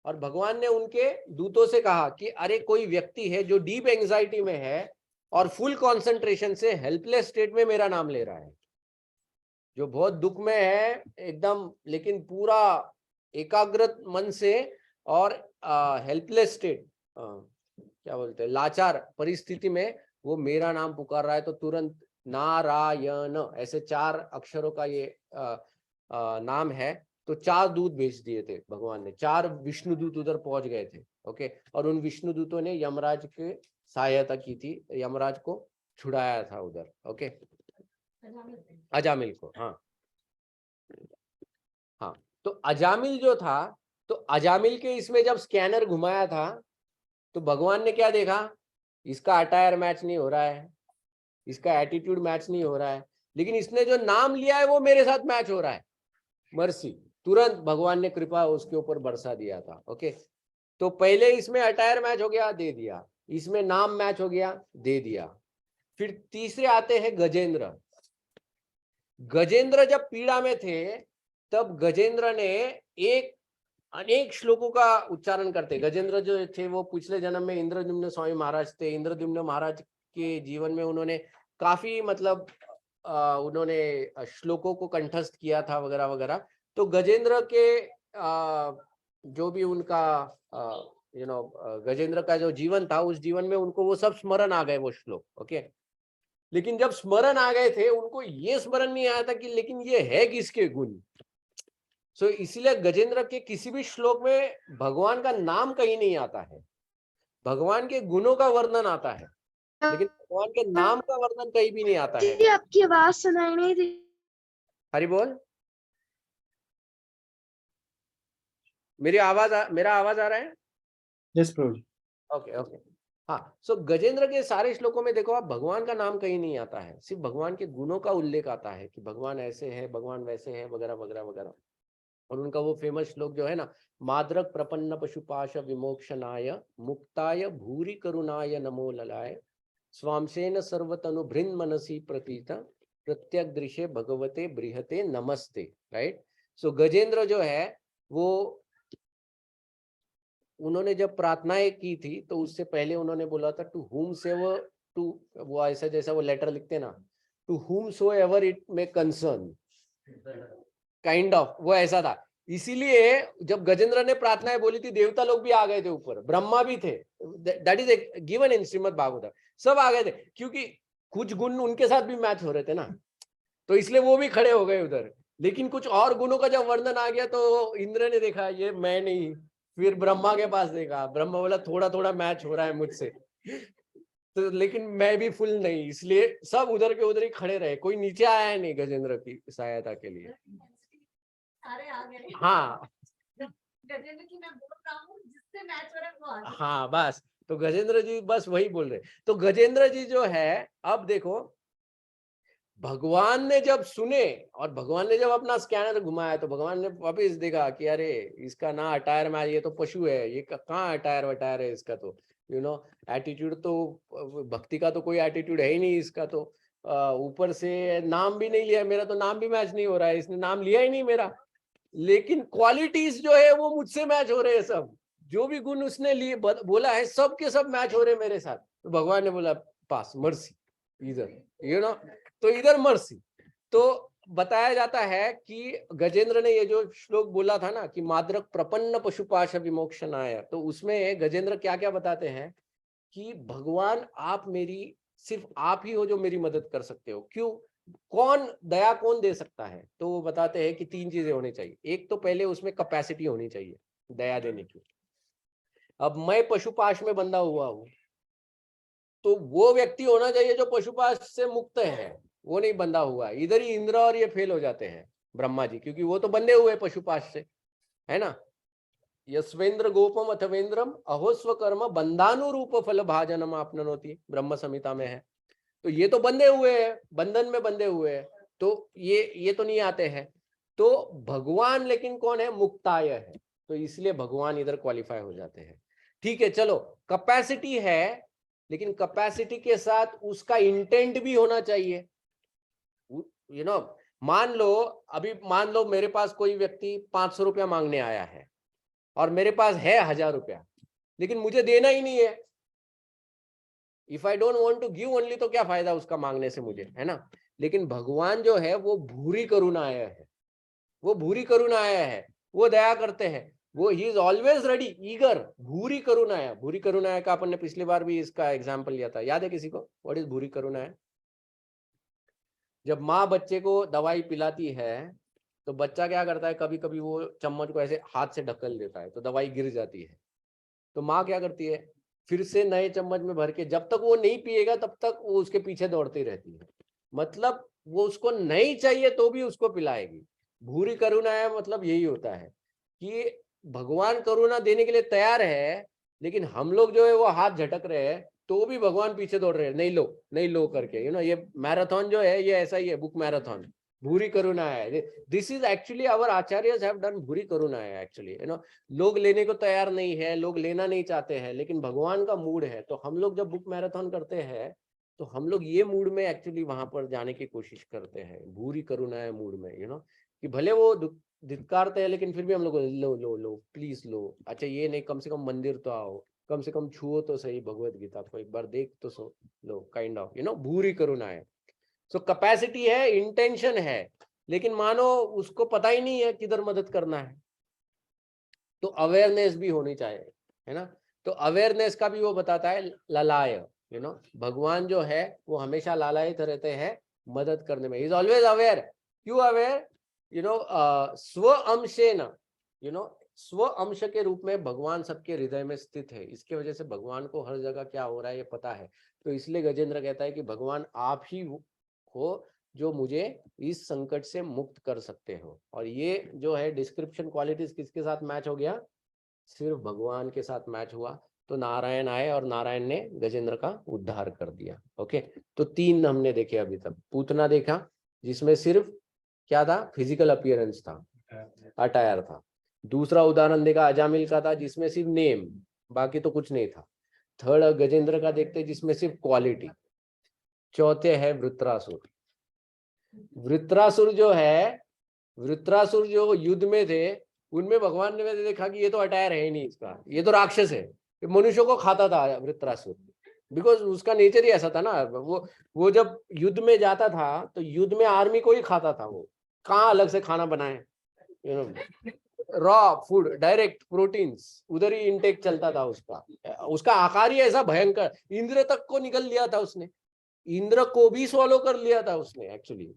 [SPEAKER 1] और भगवान ने उनके दूतों से कहा कि अरे कोई व्यक्ति है जो डीप एंजाइटी में है और फुल कंसंट्रेशन से हेल्पलेस स्टेट में मेरा नाम ले रहा है, जो बहुत दुख में है एकदम, लेकिन पूरा एकाग्र मन से और हेल्पलेस स्टेट, क्या बोलते हैं, लाचार परिस्थिति में वो मेरा नाम पुकार रहा है, तो तुरंत नारायण ऐसे 4 अक्षरों का ये नाम है। तो 4 दूत भेज दिए थे भगवान ने, 4 विष्णु दूत उधर पहुंच गए थे। ओके, और उन विष्णु दूतों ने यमराज की सहायता की थी, यमराज को छुड़ाया था उधर। ओके, अजामिल को, हाँ हाँ। तो अजामिल जो था, तो अजामिल के इसमें जब स्कैनर घुमाया था तो भगवान ने क्या देखा, इसका अटायर मैच नहीं हो रहा है, इसका एटीट्यूड मैच नहीं हो रहा है, लेकिन इसने जो नाम लिया है वो मेरे साथ मैच हो रहा है, मर्सी। तुरंत भगवान ने कृपा उसके ऊपर बरसा दिया था। ओके, तो पहले इसमें अटायर मैच हो गया, दे दिया, इसमें नाम मैच हो गया, दे दिया। फिर तीसरे आते हैं गजेंद्र। गजेंद्र जब पीड़ा में थे तब गजेंद्र ने एक अनेक श्लोकों का उच्चारण करते। गजेंद्र जो थे वो पिछले जन्म में इंद्रद्युम्न स्वामी महाराज थे। इंद्रद्युम्न महाराज के जीवन में उन्होंने काफी मतलब उन्होंने श्लोकों को कंठस्थ किया था वगैरह वगैरह। तो गजेंद्र के जो भी उनका गजेंद्र का जो जीवन था, उस जीवन में उनको वो सब स्मरण आ गए वो श्लोक। ओके, लेकिन जब स्मरण आ गए थे उनको ये स्मरण नहीं आया था कि लेकिन ये है किसके गुण। सो इसीलिए गजेंद्र के किसी भी श्लोक में भगवान का नाम कहीं नहीं आता है, भगवान के गुणों का वर्णन आता है, लेकिन भगवान के नाम का वर्णन कहीं भी नहीं आता है।
[SPEAKER 2] आपकी आवाज सुनाई नहीं दी।
[SPEAKER 1] हरि बोल। मेरा आवाज आ रहा है?
[SPEAKER 4] यस प्रभु।
[SPEAKER 1] Okay okay. हाँ, सो गजेंद्र के सारे श्लोकों में देखो आप, भगवान का नाम कहीं नहीं आता है, सिर्फ भगवान के गुणों का उल्लेख आता है कि भगवान ऐसे है, भगवान वैसे है, वगैरह वगैरह वगैरह। और उनका वो फेमस श्लोक जो है ना, माद्रक प्रपन्न पशुपाश विमोक्षणाय मुक्ताय भूरि करुणाय नमो ललाय स्वांसेन सर्वतनु भृन मनसी प्रतीत प्रत्यक दृश्य भगवते बृहते नमस्ते। राइट। सो गजेंद्र जो है वो, उन्होंने जब प्रार्थनाएं की थी तो उससे पहले उन्होंने बोला था टू हुम से वो ऐसा जैसा वो लेटर लिखते ना, to whomsoever it may concern, kind of वो ऐसा था। इसीलिए जब गजेंद्र ने प्रार्थनाएं बोली थी, देवता लोग भी आ गए थे ऊपर, ब्रह्मा भी थे, that is given in Shrimad Bhagwat, सब आ गए थे, क्योंकि कुछ गुण उनके साथ भी मैच हो रहे थे ना, तो इसलिए वो भी खड़े हो गए उधर। लेकिन कुछ और गुणों का जब वर्णन आ गया तो इंद्र ने देखा ये मैं नहीं, फिर ब्रह्मा के पास देखा, ब्रह्मा बोला थोड़ा थोड़ा मैच हो रहा है मुझसे, तो लेकिन मैं भी फुल नहीं, इसलिए सब उधर के उधर ही खड़े रहे, कोई नीचे आया है नहीं गजेंद्र की सहायता के लिए।
[SPEAKER 5] सारे आ गए।
[SPEAKER 1] हाँ
[SPEAKER 5] गजेंद्र की मैं बोल रहा हूँ जिससे मैच हो रहा है वो आ गए।
[SPEAKER 1] हाँ बस, तो गजेंद्र जी बस वही बोल रहे। तो गजेंद्र जी जो है, अब देखो भगवान ने जब सुने और भगवान ने जब अपना स्कैनर घुमाया तो भगवान ने वापिस देखा कि अरे इसका ना अटायर में, ये तो पशु है, ये कहाँ अटायर वटायर है इसका, तो एटीट्यूड तो भक्ति का तो कोई एटीट्यूड है ही नहीं इसका, तो ऊपर से नाम भी नहीं लिया मेरा, तो नाम भी मैच नहीं हो रहा है, इसने नाम लिया ही नहीं मेरा, लेकिन क्वालिटीज जो है वो मुझसे मैच हो रहे हैं, सब जो भी गुण उसने लिए बोला है सब के सब मैच हो रहे मेरे साथ। तो भगवान ने बोला पास, मर्सी इधर, तो इधर मर्सी। तो बताया जाता है कि गजेंद्र ने ये जो श्लोक बोला था ना कि माद्रक प्रपन्न पशुपाश विमोक्षणाय, तो उसमें गजेंद्र क्या क्या बताते हैं कि भगवान आप मेरी, सिर्फ आप ही हो जो मेरी मदद कर सकते हो। क्यों, कौन दया कौन दे सकता है, तो वो बताते हैं कि 3 चीजें होनी चाहिए। एक तो पहले उसमें कैपेसिटी होनी चाहिए दया देने की। अब मैं पशुपाश में बंधा हुआ हूं, तो वो व्यक्ति होना चाहिए जो पशुपाश से मुक्त है, वो नहीं बंधा हुआ। इधर ही इंद्र और ये फेल हो जाते हैं, ब्रह्मा जी, क्योंकि वो तो बंधे हुए पशुपाश से, है ना। यस्वेंद्र गोपम अथवेंद्रम अहोस्व कर्म बंधानुरूप फल भाजनम आपनोति, ब्रह्म संहिता में है। तो ये तो बंधे हुए हैं, बंधन में बंधे हुए हैं, तो ये तो नहीं आते हैं। तो भगवान लेकिन कौन है, मुक्ताय है, तो इसलिए भगवान इधर क्वालिफाई हो जाते हैं। ठीक है, चलो कैपेसिटी है, लेकिन कैपेसिटी के साथ उसका इंटेंट भी होना चाहिए। मान लो मेरे पास कोई व्यक्ति 500 रुपया मांगने आया है और मेरे पास है 1000 रुपया, लेकिन मुझे देना ही नहीं है। If I don't want to give only, तो क्या फायदा उसका मांगने से मुझे, है ना। लेकिन भगवान जो है वो भूरी करुणाय है, वो भूरी करुणाय है, वो दया करते हैं, वो he is always ready, eager. भूरी करुणाय, भूरी करुणाय का अपन ने पिछली बार भी इसका एग्जाम्पल लिया था, याद है किसी को? व्हाट इज भूरी करुणाय? जब माँ बच्चे को दवाई पिलाती है तो बच्चा क्या करता है, कभी कभी वो चम्मच को ऐसे हाथ से ढकल देता है तो दवाई गिर जाती है, तो माँ क्या करती है, फिर से नए चम्मच में भर के, जब तक वो नहीं पिएगा तब तक वो उसके पीछे दौड़ती रहती है। मतलब वो उसको नहीं चाहिए तो भी उसको पिलाएगी। भूरी करुणा है, मतलब यही होता है कि भगवान करुणा देने के लिए तैयार है, लेकिन हम लोग जो है वो हाथ झटक रहे हैं, तो भी भगवान पीछे दौड़ रहे हैं, नहीं लो करके। ये मैराथन जो है ये ऐसा ही है, बुक मैराथन, भूरी करुणा है। This is actually our acharyas have done भूरी करुणा है एक्चुअली, लोग लेने को तैयार नहीं है, लोग लेना नहीं चाहते हैं, लेकिन भगवान का मूड है। तो हम लोग जब बुक मैराथन करते हैं तो हम लोग ये मूड में एक्चुअली वहां पर जाने की कोशिश करते हैं, भूरी करुणा है मूड में, कि भले वो धिक्कारते हैं, लेकिन फिर भी हम लोग लो लो लो प्लीज लो, अच्छा ये नहीं, कम से कम मंदिर तो आओ, कम से कम छुओ तो सही भगवत गीता को, एक बार देख तो सो लो, काइंड ऑफ भूरी करुणा है। सो कैपेसिटी है, इंटेंशन है, लेकिन मानो उसको पता ही नहीं है किधर मदद करना है। तो अवेयरनेस भी होनी चाहिए, है ना। तो अवेयरनेस का भी वो बताता है ललाय, भगवान जो है वो हमेशा लालायित रहते हैं मदद करने में, इज ऑलवेज अवेयर। क्यों अवेयर? स्व अंशेन, स्व अंश के रूप में भगवान सबके हृदय में स्थित है, इसके वजह से भगवान को हर जगह क्या हो रहा है ये पता है। तो इसलिए गजेंद्र कहता है कि भगवान आप ही हो जो मुझे इस संकट से मुक्त कर सकते हो। और ये जो है डिस्क्रिप्शन क्वालिटीज किसके साथ मैच हो गया? सिर्फ भगवान के साथ मैच हुआ। तो नारायण आए और नारायण ने गजेंद्र का उद्धार कर दिया। ओके, तो 3 हमने देखे अभी तक। पूतना देखा जिसमें सिर्फ क्या था? फिजिकल अपीयरेंस था, अटायर था। दूसरा उदाहरण देखा अजामिल का था, जिसमें सिर्फ नेम, बाकी तो कुछ नहीं था। थर्ड गजेंद्र का देखते जिसमें सिर्फ क्वालिटी। चौथे है वृत्रासुर। वृत्रासुर जो युद्ध में थे, उनमें भगवान ने देखा कि ये तो अटायर है ही नहीं, इसका ये तो राक्षस है, मनुष्यों को खाता था वृत्रासुर, बिकॉज उसका नेचर ही ऐसा था ना। वो जब युद्ध में जाता था तो युद्ध में आर्मी को ही खाता था। वो कहाँ अलग से खाना बनाए, रॉ फूड, डायरेक्ट प्रोटीन्स उधर ही इनटेक चलता था उसका आकार ही ऐसा भयंकर, इंद्र तक को निकल लिया था उसने, इंद्र को भी सॉलो कर लिया था उसने एक्चुअली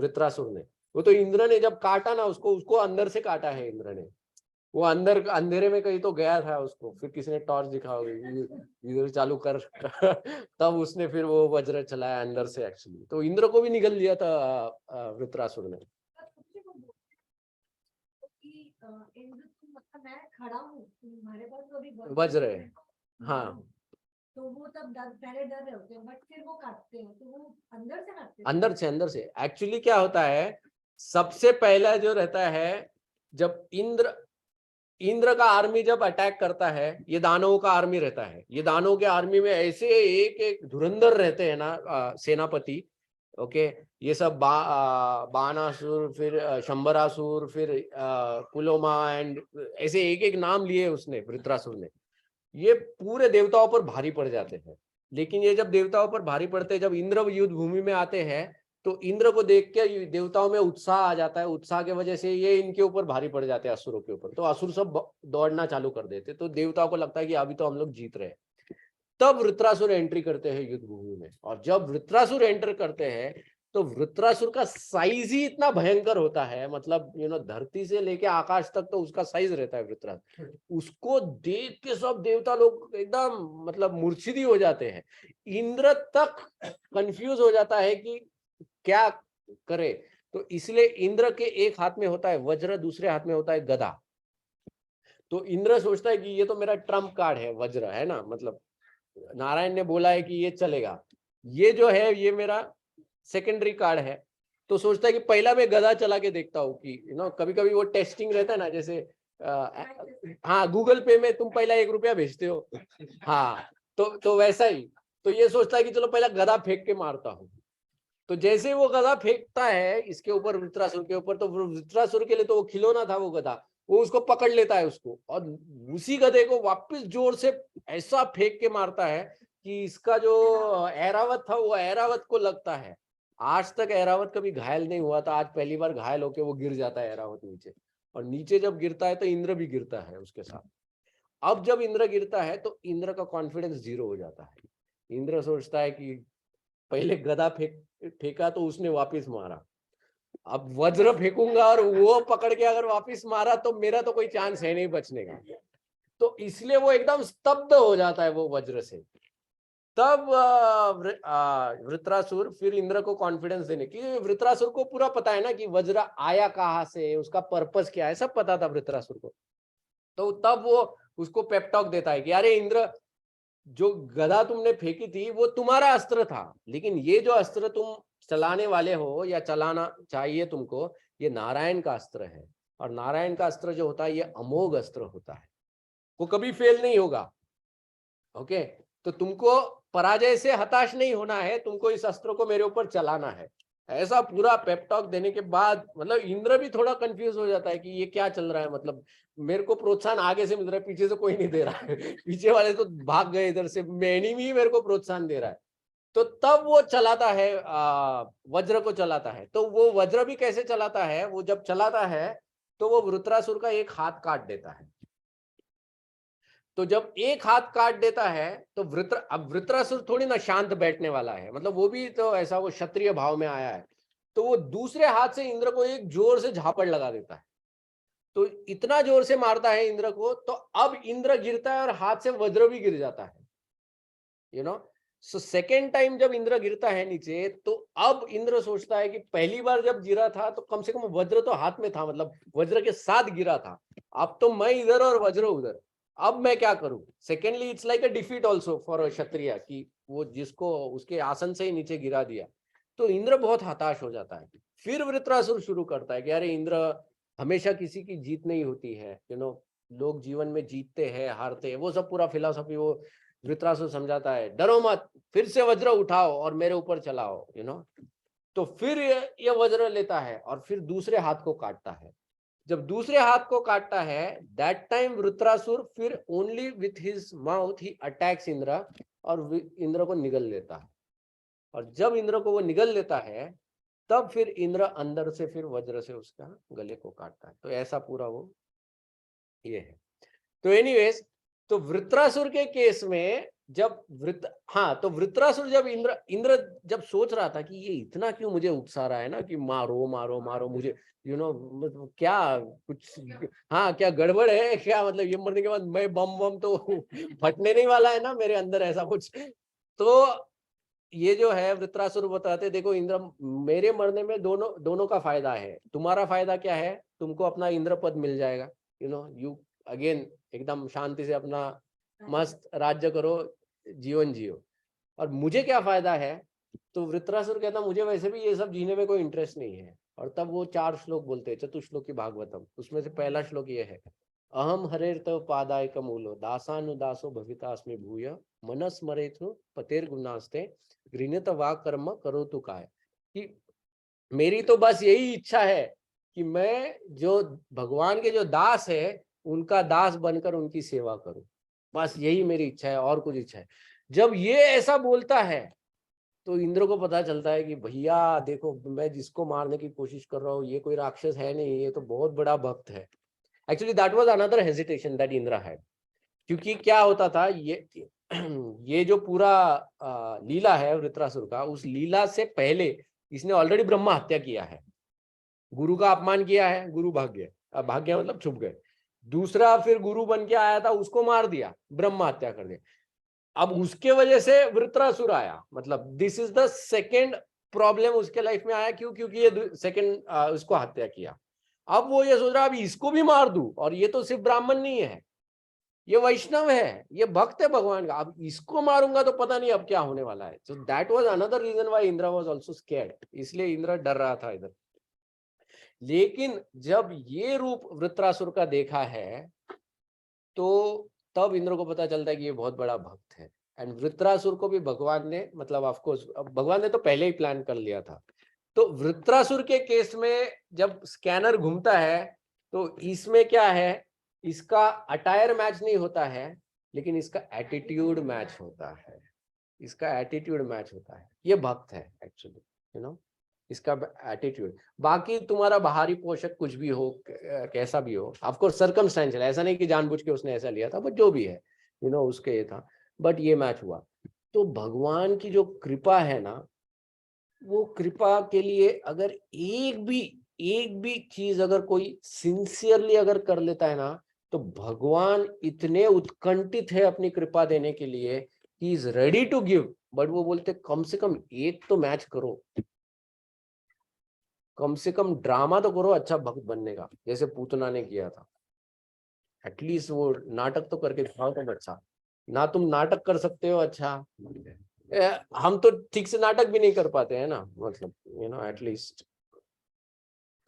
[SPEAKER 1] वृत्रासुर ने। वो तो इंद्र ने जब काटा ना उसको अंदर से काटा है इंद्र ने। वो अंधेरे में कहीं तो गया था, उसको फिर किसी ने टॉर्च दिखा इधर चालू कर तब उसने फिर वो वज्र चलाया अंदर से एक्चुअली। तो इंद्र को भी निगल लिया था वृत्रासुर ने।
[SPEAKER 5] मतलब मैं खड़ा हूँ, तुम्हारे पास तो अभी
[SPEAKER 1] वज्र है, हाँ।
[SPEAKER 5] तो वो तब पहले डर रहे होते हैं, बट फिर वो काटते हैं, तो वो अंदर से काटते हैं।
[SPEAKER 1] अंदर से एक्चुअली क्या होता है, सबसे पहला जो रहता है, जब इंद्र का आर्मी जब अटैक करता है, ये दानवों का आर्मी रहता है। ये दानवों के आर्मी में ऐसे एक एक धुरंधर रहते हैं ना सेनापति। ओके, ये सब बाणासुर, फिर शंबरासुर, फिर कुलोमा, एंड ऐसे एक एक नाम लिए उसने वृत्रासुर ने। ये पूरे देवताओं पर भारी पड़ जाते हैं। लेकिन ये जब देवताओं पर भारी पड़ते हैं, जब इंद्र युद्ध भूमि में आते हैं, तो इंद्र को देख के देवताओं में उत्साह आ जाता है। उत्साह के वजह से ये इनके ऊपर भारी पड़ जाते हैं, असुरों के ऊपर। तो असुर सब दौड़ना चालू कर देते। तो देवताओं को लगता है कि अभी तो हम लोग जीत रहे हैं। तब वृत्रासुर एंट्री करते हैं युद्ध भूमि में। और जब वृत्रासुर एंटर करते हैं तो वृत्रासुर का साइज ही इतना भयंकर होता है, मतलब धरती से लेके आकाश तक तो उसका साइज रहता है वृत्रासुर। उसको देख के सब देवता लोग एकदम मतलब मूर्छित हो जाते हैं। इंद्र तक कंफ्यूज हो जाता है कि क्या करे। तो इसलिए इंद्र के एक हाथ में होता है वज्र, दूसरे हाथ में होता है गदा। तो इंद्र सोचता है कि ये तो मेरा ट्रम्प कार्ड है, वज्र है ना, मतलब नारायण ने बोला है कि ये चलेगा, ये जो है ये मेरा सेकेंडरी कार्ड है। तो सोचता है कि पहला मैं गदा चला के देखता हूँ कि कभी कभी वो टेस्टिंग रहता है ना, जैसे हाँ गूगल पे में तुम पहला 1 रुपया भेजते हो, हाँ तो वैसा ही। तो ये सोचता है कि चलो पहला गदा फेंक के मारता हूँ। तो जैसे वो गदा फेंकता है इसके ऊपर, वृत्रासुर के ऊपर, तो वृत्रासुर के लिए तो वो खिलौना था वो गदा, वो उसको पकड़ लेता है उसको, और उसी गधे को वापस जोर से ऐसा फेंक के मारता है कि इसका जो ऐरावत था वो ऐरावत को लगता है। आज तक ऐरावत कभी घायल नहीं हुआ था, आज पहली बार घायल होके वो गिर जाता है ऐरावत नीचे। और नीचे जब गिरता है तो इंद्र भी गिरता है उसके साथ। अब जब इंद्र गिरता है तो इंद्र का कॉन्फिडेंस 0 हो जाता है। इंद्र सोचता है कि पहले गदा फेंका तो उसने वापिस मारा, अब वज्र फेंकूंगा और वो पकड़ के अगर वापिस मारा तो मेरा तो कोई चांस है नहीं बचने का। तो इसलिए वो एकदम स्तब्ध हो जाता है वो वज्र से। तब वृत्रासुर फिर इंद्र को कॉन्फिडेंस देने की, वृत्रासुर को पूरा पता है ना कि वज्र आया कहाँ से, उसका पर्पस क्या है, सब पता था वृत्रासुर को। तो तब वो उसको पेप्टॉक देता है कि अरे इंद्र, जो गदा तुमने फेंकी थी वो तुम्हारा अस्त्र था, लेकिन ये जो अस्त्र तुम चलाने वाले हो या चलाना चाहिए तुमको, ये नारायण का अस्त्र है। और नारायण का अस्त्र जो होता है ये अमोघ अस्त्र होता है, वो कभी फेल नहीं होगा। ओके, तो तुमको पराजय से हताश नहीं होना है, तुमको इस अस्त्र को मेरे ऊपर चलाना है। ऐसा पूरा पेप टॉक देने के बाद मतलब इंद्र भी थोड़ा कंफ्यूज हो जाता है कि ये क्या चल रहा है, मतलब मेरे को प्रोत्साहन आगे से मिल रहा है, पीछे से कोई नहीं दे रहा है। पीछे वाले तो भाग गए इधर से, एनिमी ही मेरे को प्रोत्साहन दे रहा है। तो तब वो चलाता है वज्र को चलाता है। तो वो वज्र भी कैसे चलाता है, वो जब चलाता है तो वो वृत्रासुर का एक हाथ काट देता है। तो जब एक हाथ काट देता है तो अब वृत्रासुर थोड़ी ना शांत बैठने वाला है, मतलब वो भी तो ऐसा वो क्षत्रिय भाव में आया है। तो वो दूसरे हाथ से इंद्र को एक जोर से झापड़ लगा देता है। तो इतना जोर से मारता है इंद्र को, तो अब इंद्र गिरता है और हाथ से वज्र भी गिर जाता है, you know. So second time जब इंद्र गिरता है नीचे, तो अब इंद्र सोचता है कि पहली बार जब गिरा था तो कम से कम वज्र तो हाथ में था, मतलब वज्र के साथ गिरा था। अब तो मैं इधर और वज्र उधर, अब मैं क्या करूं। Secondly it's like a defeat also for a Kshatriya, कि वो जिसको उसके आसन से ही नीचे गिरा दिया। तो इंद्र बहुत हताश हो जाता है। फिर वृत्रासुर शुरू करता है कि अरे इंद्र, हमेशा किसी की जीत नहीं होती है, यू नो, लोग जीवन में जीतते हैं हारते हैं, वो सब पूरा फिलॉसफी वो वृत्रासुर समझाता है। डरो मत, फिर से वज्र उठाओ और मेरे ऊपर चलाओ, यू नो। तो फिर ये वज्र लेता है और फिर दूसरे हाथ को काटता है। जब दूसरे हाथ को काटता है, दैट टाइम वृत्रासुर फिर only with his mouth he attacks Indra, और इंद्र को निगल लेता है। और जब इंद्र को वो निगल लेता है, तब फिर इंद्र अंदर से फिर वज्र से उसका गले को काटता है। तो ऐसा पूरा वो ये है। तो एनीवेज, तो वृत्रासुर के केस में जब तो वृत्रासुर जब इंद्र जब सोच रहा था कि ये इतना क्यों मुझे उकसा रहा है ना, कि मारो मारो मारो मुझे, यू नो, मतलब क्या कुछ, हाँ क्या गड़बड़ है क्या, मतलब ये मरने के बाद मैं बम तो फटने नहीं वाला है ना मेरे अंदर, ऐसा कुछ। तो ये जो है वृत्रासुर बताते, देखो इंद्र, मेरे मरने में दोनों का फायदा है। तुम्हारा फायदा क्या है, तुमको अपना इंद्र पद मिल जाएगा, यू नो, यू अगेन एकदम शांति से अपना मस्त राज्य करो, जीवन जियो। और मुझे क्या फायदा है। तो वृत्रासुर कहता मुझे वैसे भी ये सब जीने में कोई इंटरेस्ट नहीं है। और तब वो 4 श्लोक बोलते हैं, चतुश्लोकी भागवतम, उसमें से पहला श्लोक ये है, अहम हरेर तव पादाय कमूलो दासानुदासो भवितास्मि भूय मनस्मरेतु पतेर गुणास्ते गृणीत वा कर्म करो तु काय। कि मेरी तो बस यही इच्छा है कि मैं जो भगवान के जो दास है उनका दास बनकर उनकी सेवा करूं, बस यही मेरी इच्छा है, और कुछ इच्छा है। जब ये ऐसा बोलता है तो इंद्र को पता चलता है कि भैया देखो, मैं जिसको मारने की कोशिश कर रहा हूँ ये कोई राक्षस है नहीं, ये तो बहुत बड़ा भक्त है। Actually that was another hesitation that Indra had. क्योंकि क्या होता था, ये जो पूरा लीला है वृत्रासुर का, उस लीला से पहले इसने ऑलरेडी ब्रह्मा हत्या किया है, गुरु का अपमान किया है, गुरु भाग गया, भाग गया मतलब छुप गए। दूसरा फिर गुरु बन के आया था, उसको मार दिया, ब्रह्मा हत्या कर दिया। अब उसके वजह से वृत्रासुर आया, मतलब this is the second problem उसके लाइफ में आया। क्यों? क्योंकि ये सेकेंड उसको हत्या किया। अब वो ये सोच रहा अब इसको भी मार दूं, और ये तो सिर्फ ब्राह्मण नहीं है, ये वैष्णव है, ये भक्त है भगवान का, अब इसको मारूंगा तो पता नहीं अब क्या होने वाला है। So that was another reason why Indra was also scared, इसलिए इंद्र डर रहा था इधर। लेकिन जब ये रूप वृत्रासुर का देखा है, तो तब इंद्र को पता चलता है कि ये बहुत बड़ा भक्त है। एंड वृत्रासुर को भी भगवान ने, मतलब ऑफ कोर्स भगवान ने तो पहले ही प्लान कर लिया था। तो वृत्रासुर के केस में जब स्कैनर घूमता है, तो इसमें क्या है, इसका अटायर मैच नहीं होता है, लेकिन इसका एटीट्यूड मैच होता है, इसका एटीट्यूड मैच होता है। ये भक्त है एक्चुअली, यू नो, इसका एटीट्यूड। बाकी तुम्हारा बाहरी पोषक कुछ भी हो, कैसा भी हो, ऑफ कोर्स सर्कमस्टेंशियल, ऐसा नहीं कि जानबूझ के उसने ऐसा लिया था, बट जो भी है, यू नो, उसके ये था, बट ये मैच हुआ। तो भगवान की जो कृपा है ना, वो कृपा के लिए अगर एक भी चीज अगर कोई सिंसियरली अगर कर लेता है ना, तो भगवान इतने उत्कंठित है अपनी कृपा देने के लिए, he is ready to give. But वो बोलते कम से कम एक तो मैच करो, कम से कम ड्रामा तो करो अच्छा भक्त बनने का, जैसे पूतना ने किया था। एटलीस्ट वो नाटक तो करके दिखाओ तुम अच्छा। ना तुम नाटक कर सकते हो अच्छा, हम तो ठीक से नाटक भी नहीं कर पाते हैं ना, मतलब यू नो, एटलीस्ट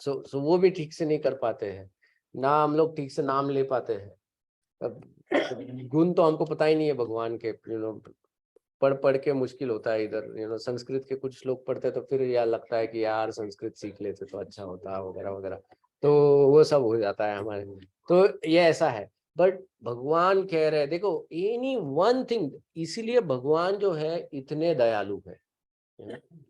[SPEAKER 1] सो वो भी ठीक से नहीं कर पाते हैं ना, हम लोग ठीक से नाम ले पाते हैं। अब गुण तो हमको पता ही नहीं है भगवान के, यू नो, पढ़ पढ़ के मुश्किल होता है इधर संस्कृत के कुछ श्लोक पढ़ते तो फिर यार लगता है कि यार संस्कृत सीख लेते तो अच्छा होता वगैरह वगैरह, तो वो सब हो जाता है हमारे में। तो ये ऐसा है। बट भगवान कह रहे हैं देखो एनी वन थिंग, इसीलिए भगवान जो है इतने दयालु है।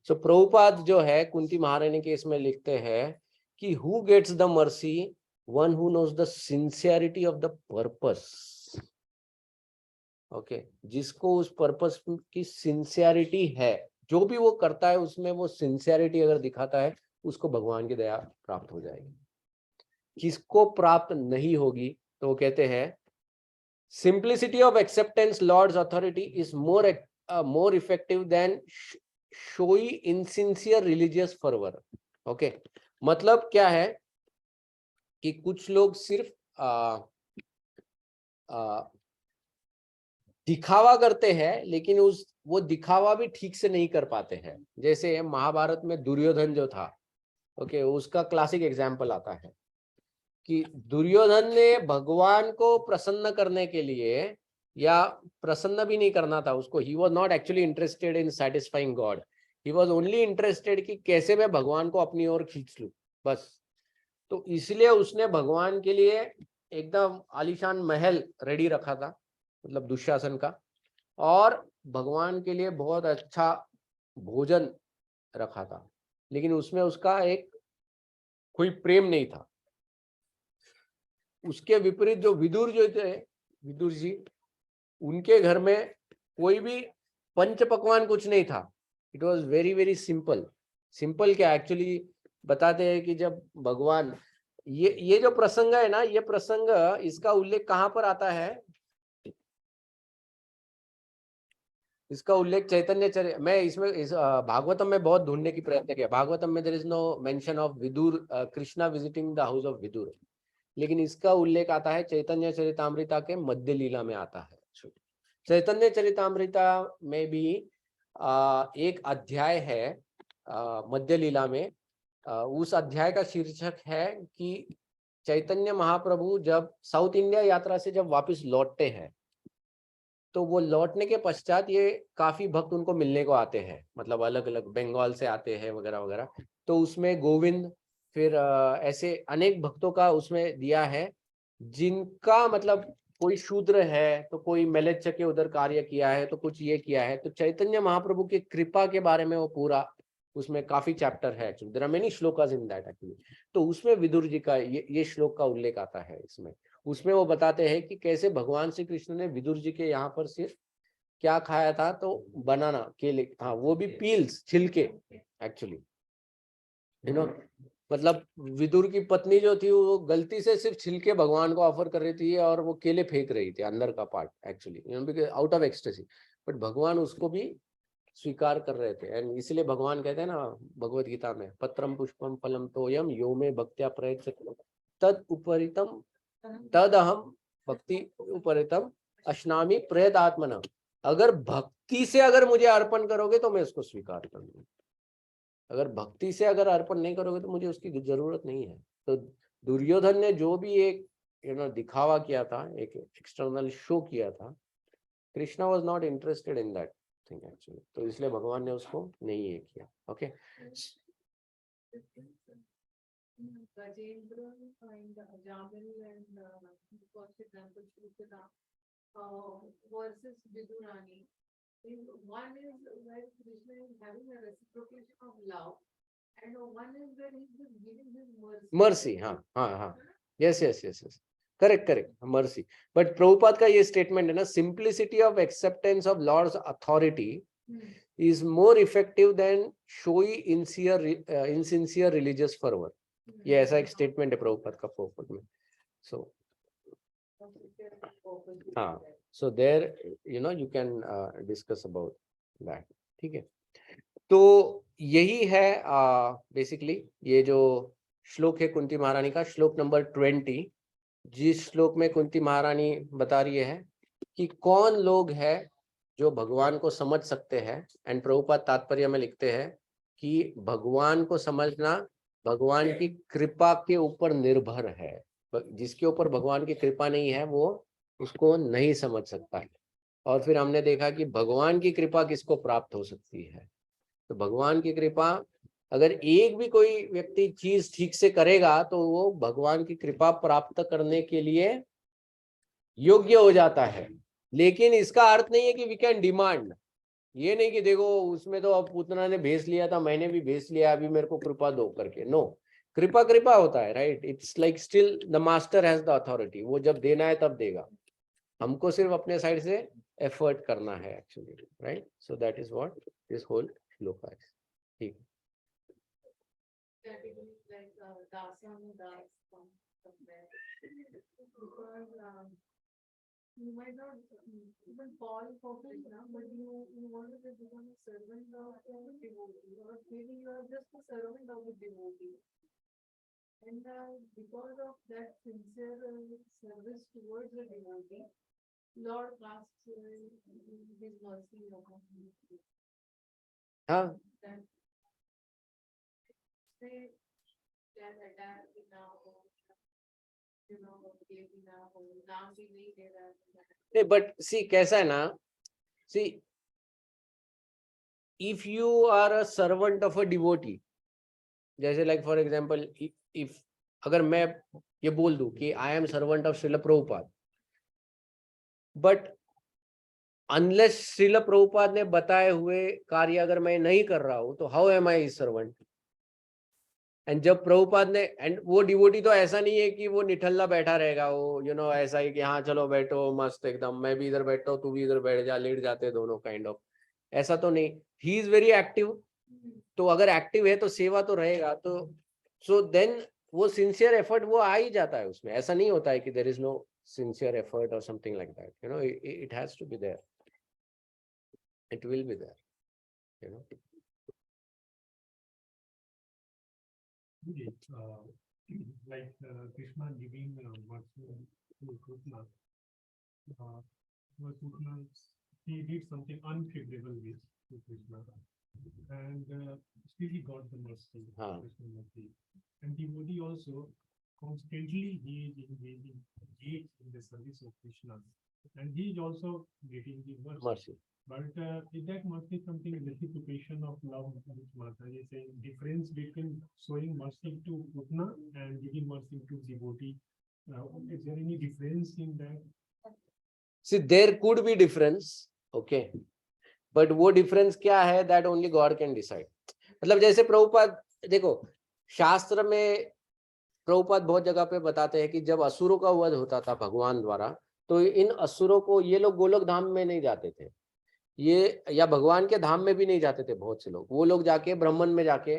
[SPEAKER 1] सो प्रभुपाद जो है कुंती महारानी के इसमें लिखते हैं कि who gets the mercy, one who knows the sincerity of the purpose. Okay, जिसको उस पर्पस की सिंसियरिटी है, जो भी वो करता है उसमें वो सिंसियरिटी अगर दिखाता है, उसको भगवान की दया प्राप्त हो जाएगी। किसको प्राप्त नहीं होगी, तो वो कहते हैं simplicity of acceptance Lord's authority is more effective than showy insincere religious fervour. Okay, मतलब क्या है कि कुछ लोग सिर्फ दिखावा करते हैं, लेकिन वो दिखावा भी ठीक से नहीं कर पाते हैं। जैसे महाभारत में दुर्योधन जो था, ओके, उसका क्लासिक एग्जाम्पल आता है कि दुर्योधन ने भगवान को प्रसन्न करने के लिए, या प्रसन्न भी नहीं करना था उसको, he was not actually interested in satisfying God, he was only interested कि कैसे मैं भगवान को अपनी ओर खींच लूं, बस। तो इसलिए उसने भगवान के लिए एकदम आलीशान महल रेडी रखा था, मतलब दुशासन का, और भगवान के लिए बहुत अच्छा भोजन रखा था, लेकिन उसमें उसका एक कोई प्रेम नहीं था। उसके विपरीत जो विदुर जो थे, विदुर जी, उनके घर में कोई भी पंच पकवान कुछ नहीं था। It was very very simple. Simple क्या, एक्चुअली बताते हैं कि जब भगवान, ये जो प्रसंग है ना, ये प्रसंग, इसका उल्लेख कहाँ पर आता है, इसका उल्लेख चैतन्य मैं इसमें भागवतम में बहुत ढूंढने की प्रयत्न किया। भागवतम में there is no mention of Vidura, Krishna visiting the house of Vidura, लेकिन इसका उल्लेख आता है चैतन्य चरितामृता के मध्य लीला में आता है। चैतन्य चरितामृता में भी एक अध्याय है मध्य लीला में। उस अध्याय का शीर्षक है कि चैतन्य महाप्रभु जब साउथ इंडिया यात्रा से जब वापस लौटते हैं, तो वो लौटने के पश्चात ये काफी भक्त उनको मिलने को आते हैं, मतलब अलग अलग बंगाल से आते हैं वगैरह वगैरह। तो उसमें गोविंद, फिर ऐसे अनेक भक्तों का उसमें दिया है, जिनका मतलब कोई शूद्र है, तो कोई मैलेच्छ के उधर कार्य किया है, तो कुछ ये किया है। तो चैतन्य महाप्रभु की कृपा के बारे में वो पूरा, उसमें काफी चैप्टर है, there are many shlokas in that actually. तो उसमें विदुर जी का ये श्लोक का उल्लेख आता है इसमें। उसमें वो बताते हैं कि कैसे भगवान श्री कृष्ण ने विदुर जी के यहाँ पर सिर्फ क्या खाया था, तो बनाना, केले, हाँ वो भी पील्स, छिलके एक्चुअली, मतलब विदुर की पत्नी जो थी वो गलती से सिर्फ छिलके भगवान को ऑफर कर रही थी, और वो केले फेंक रही थी अंदर का part actually, out of ecstasy. But भगवान उसको भी स्वीकार कर रहे थे, एंड इसलिए भगवान कहते हैं ना भगवत गीता में, पत्रम पुष्पम फलम तोयम यो में भक्त्या प्रयच्छ तद उपरितम तद अहम भक्ति उपरितम अश्नामी प्रयत आत्मना। अगर भक्ति से अगर मुझे अर्पण करोगे तो मैं उसको स्वीकार कर लूंगा, अगर भक्ति से अगर अर्पण नहीं करोगे तो मुझे उसकी जरूरत नहीं है। तो दुर्योधन ने जो भी एक दिखावा किया था, एक एक्सटर्नल शो किया था, Krishna was not interested in that thing actually, तो इसलिए भगवान ने उसको नहीं ये किया। Okay,
[SPEAKER 5] Gajendra and Jamil and Kaushik versus Vidurani. One is where Krishna is having a reciprocation of love, and one is where he is giving his mercy.
[SPEAKER 1] Mercy, हाँ हाँ हाँ, yes yes yes yes, correct correct, mercy. But Prabhupada का ये स्टेटमेंट है ना, simplicity of acceptance of Lord's authority is more effective than showy insincere religious fervor. ये ऐसा एक स्टेटमेंट है प्रभुपाद का प्रॉपर्ट में। सो हाँ, so there you can discuss about that. ठीक है, तो यही है बेसिकली ये जो श्लोक है कुंती महारानी का, श्लोक नंबर 20, जिस श्लोक में कुंती महारानी बता रही है कि कौन लोग है जो भगवान को समझ सकते हैं। एंड प्रभुपाद तात्पर्य में लिखते हैं कि भगवान को समझना भगवान की कृपा के ऊपर निर्भर है, जिसके ऊपर भगवान की कृपा नहीं है वो उसको नहीं समझ सकता है। और फिर हमने देखा कि भगवान की कृपा किसको प्राप्त हो सकती है। तो भगवान की कृपा, अगर एक भी कोई व्यक्ति चीज ठीक से करेगा तो वो भगवान की कृपा प्राप्त करने के लिए योग्य हो जाता है। लेकिन इसका अर्थ नहीं है कि वी कैन डिमांड, ये नहीं कि देखो उसमें तो अब पूतना ने भेज लिया था, मैंने भी भेज लिया, अभी मेरे को कृपा दो करके। नो, कृपा कृपा होता है, right. It's like still the master has the authority, वो जब देना है तब देगा, हमको सिर्फ अपने साइड से एफर्ट करना है actually, right. So that is what this whole shloka is. ठीक है।
[SPEAKER 5] categories like dasa and das somewhere. Because you might not even fall for Krishna, but you want to become a servant of a devotee, or maybe you are just a servant of a devotee. And because of that sincere service towards the devotee, Lord casts His mercy upon you.
[SPEAKER 1] हाँ,
[SPEAKER 5] That say that attack भी ना हो, ये भी ना हो, नाम भी नहीं ले रहा है।
[SPEAKER 1] बट सी कैसा है ना, see if you are a servant of a devotee, जैसे लाइक फॉर एग्जांपल इफ अगर मैं ये बोल दूं कि I am servant of Srila Prabhupada, but unless Srila Prabhupada ने बताए हुए कार्य अगर मैं नहीं कर रहा हूं तो how am I servant. And जब प्रभुपाद ने, एंड वो डिवोटी तो ऐसा नहीं है कि वो निठल्ला बैठा रहेगा, वो ऐसा ही कि हाँ चलो बैठो मस्त एकदम, मैं भी इधर बैठता हूँ तू भी इधर बैठ जा, लेट जाते दोनों, काइंड ऑफ ऐसा तो नहीं। He is very active. तो अगर एक्टिव है तो सेवा तो रहेगा, तो सो देन वो सिंसियर एफर्ट वो आ ही जाता है उसमें। ऐसा नहीं होता है कि there is no sincere effort और something like that, it has to be there, it will be there.
[SPEAKER 4] like Krishna giving mercy to Krishna, Krishna, he did something unfavorable with to Krishna, and still he got the mercy, Krishna mercy. And devotee also constantly he is engaged in the service of Krishna, and he is also getting the mercy. But is that mercy something reciprocation of love, which Mataji is saying, difference between showing mercy to Krishna and giving mercy to devotee? Is there any difference in that?
[SPEAKER 1] See, there could be difference, okay, but वो difference क्या है, that only God can decide. मतलब जैसे प्रभुपाद, देखो शास्त्र में प्रभुपाद बहुत जगह पे बताते हैं कि जब असुरों का वध होता था भगवान द्वारा, तो इन असुरों को, ये लोग गोलोक धाम में नहीं जाते थे, ये या भगवान के धाम में भी नहीं जाते थे बहुत से लोग, वो लोग जाके ब्रह्मन में जाके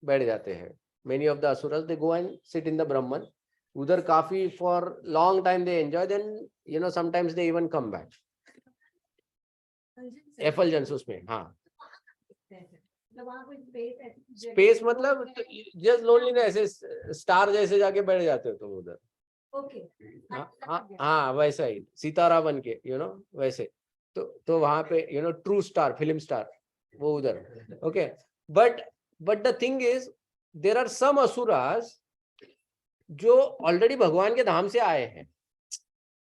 [SPEAKER 1] बैठ जाते हैं। Many of the asuras they go and sit in the Brahman, उधर काफी for long time they enjoy, then sometimes they even come back effulgence उसमें। हाँ, स्पेस मतलब जस्ट लोनलीनेस, ऐसे स्टार जैसे जाके बैठ जाते हो तुम उधर।
[SPEAKER 2] ओके,
[SPEAKER 1] हाँ वैसा ही सितारा बन के वैसे, तो वहां पे ट्रू स्टार, फिल्म स्टार, वो उधर। Okay, but the thing is there are some asuras जो ऑलरेडी भगवान के धाम से आए हैं।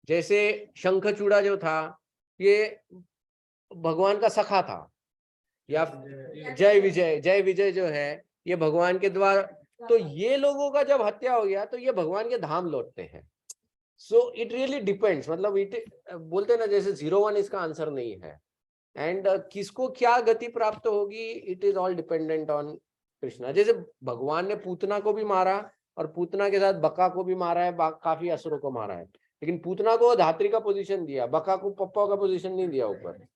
[SPEAKER 1] जैसे शंखचूड़ा जो था, ये भगवान का सखा था, या जय विजय जो है ये भगवान के द्वारा, तो ये लोगों का जब हत्या हो गया तो ये भगवान के धाम लौटते हैं। सो इट रियली डिपेंड्स, मतलब इट बोलते ना जैसे 0-1 इसका आंसर नहीं है। एंड किसको क्या गति प्राप्त होगी, it is all dependent on Krishna. जैसे भगवान ने पूतना को भी मारा और पूतना के साथ बका को भी मारा है, काफी असुरों को मारा है, लेकिन पूतना को धात्री का पोजीशन दिया, बका को पप्पा का पोजीशन नहीं दिया ऊपर।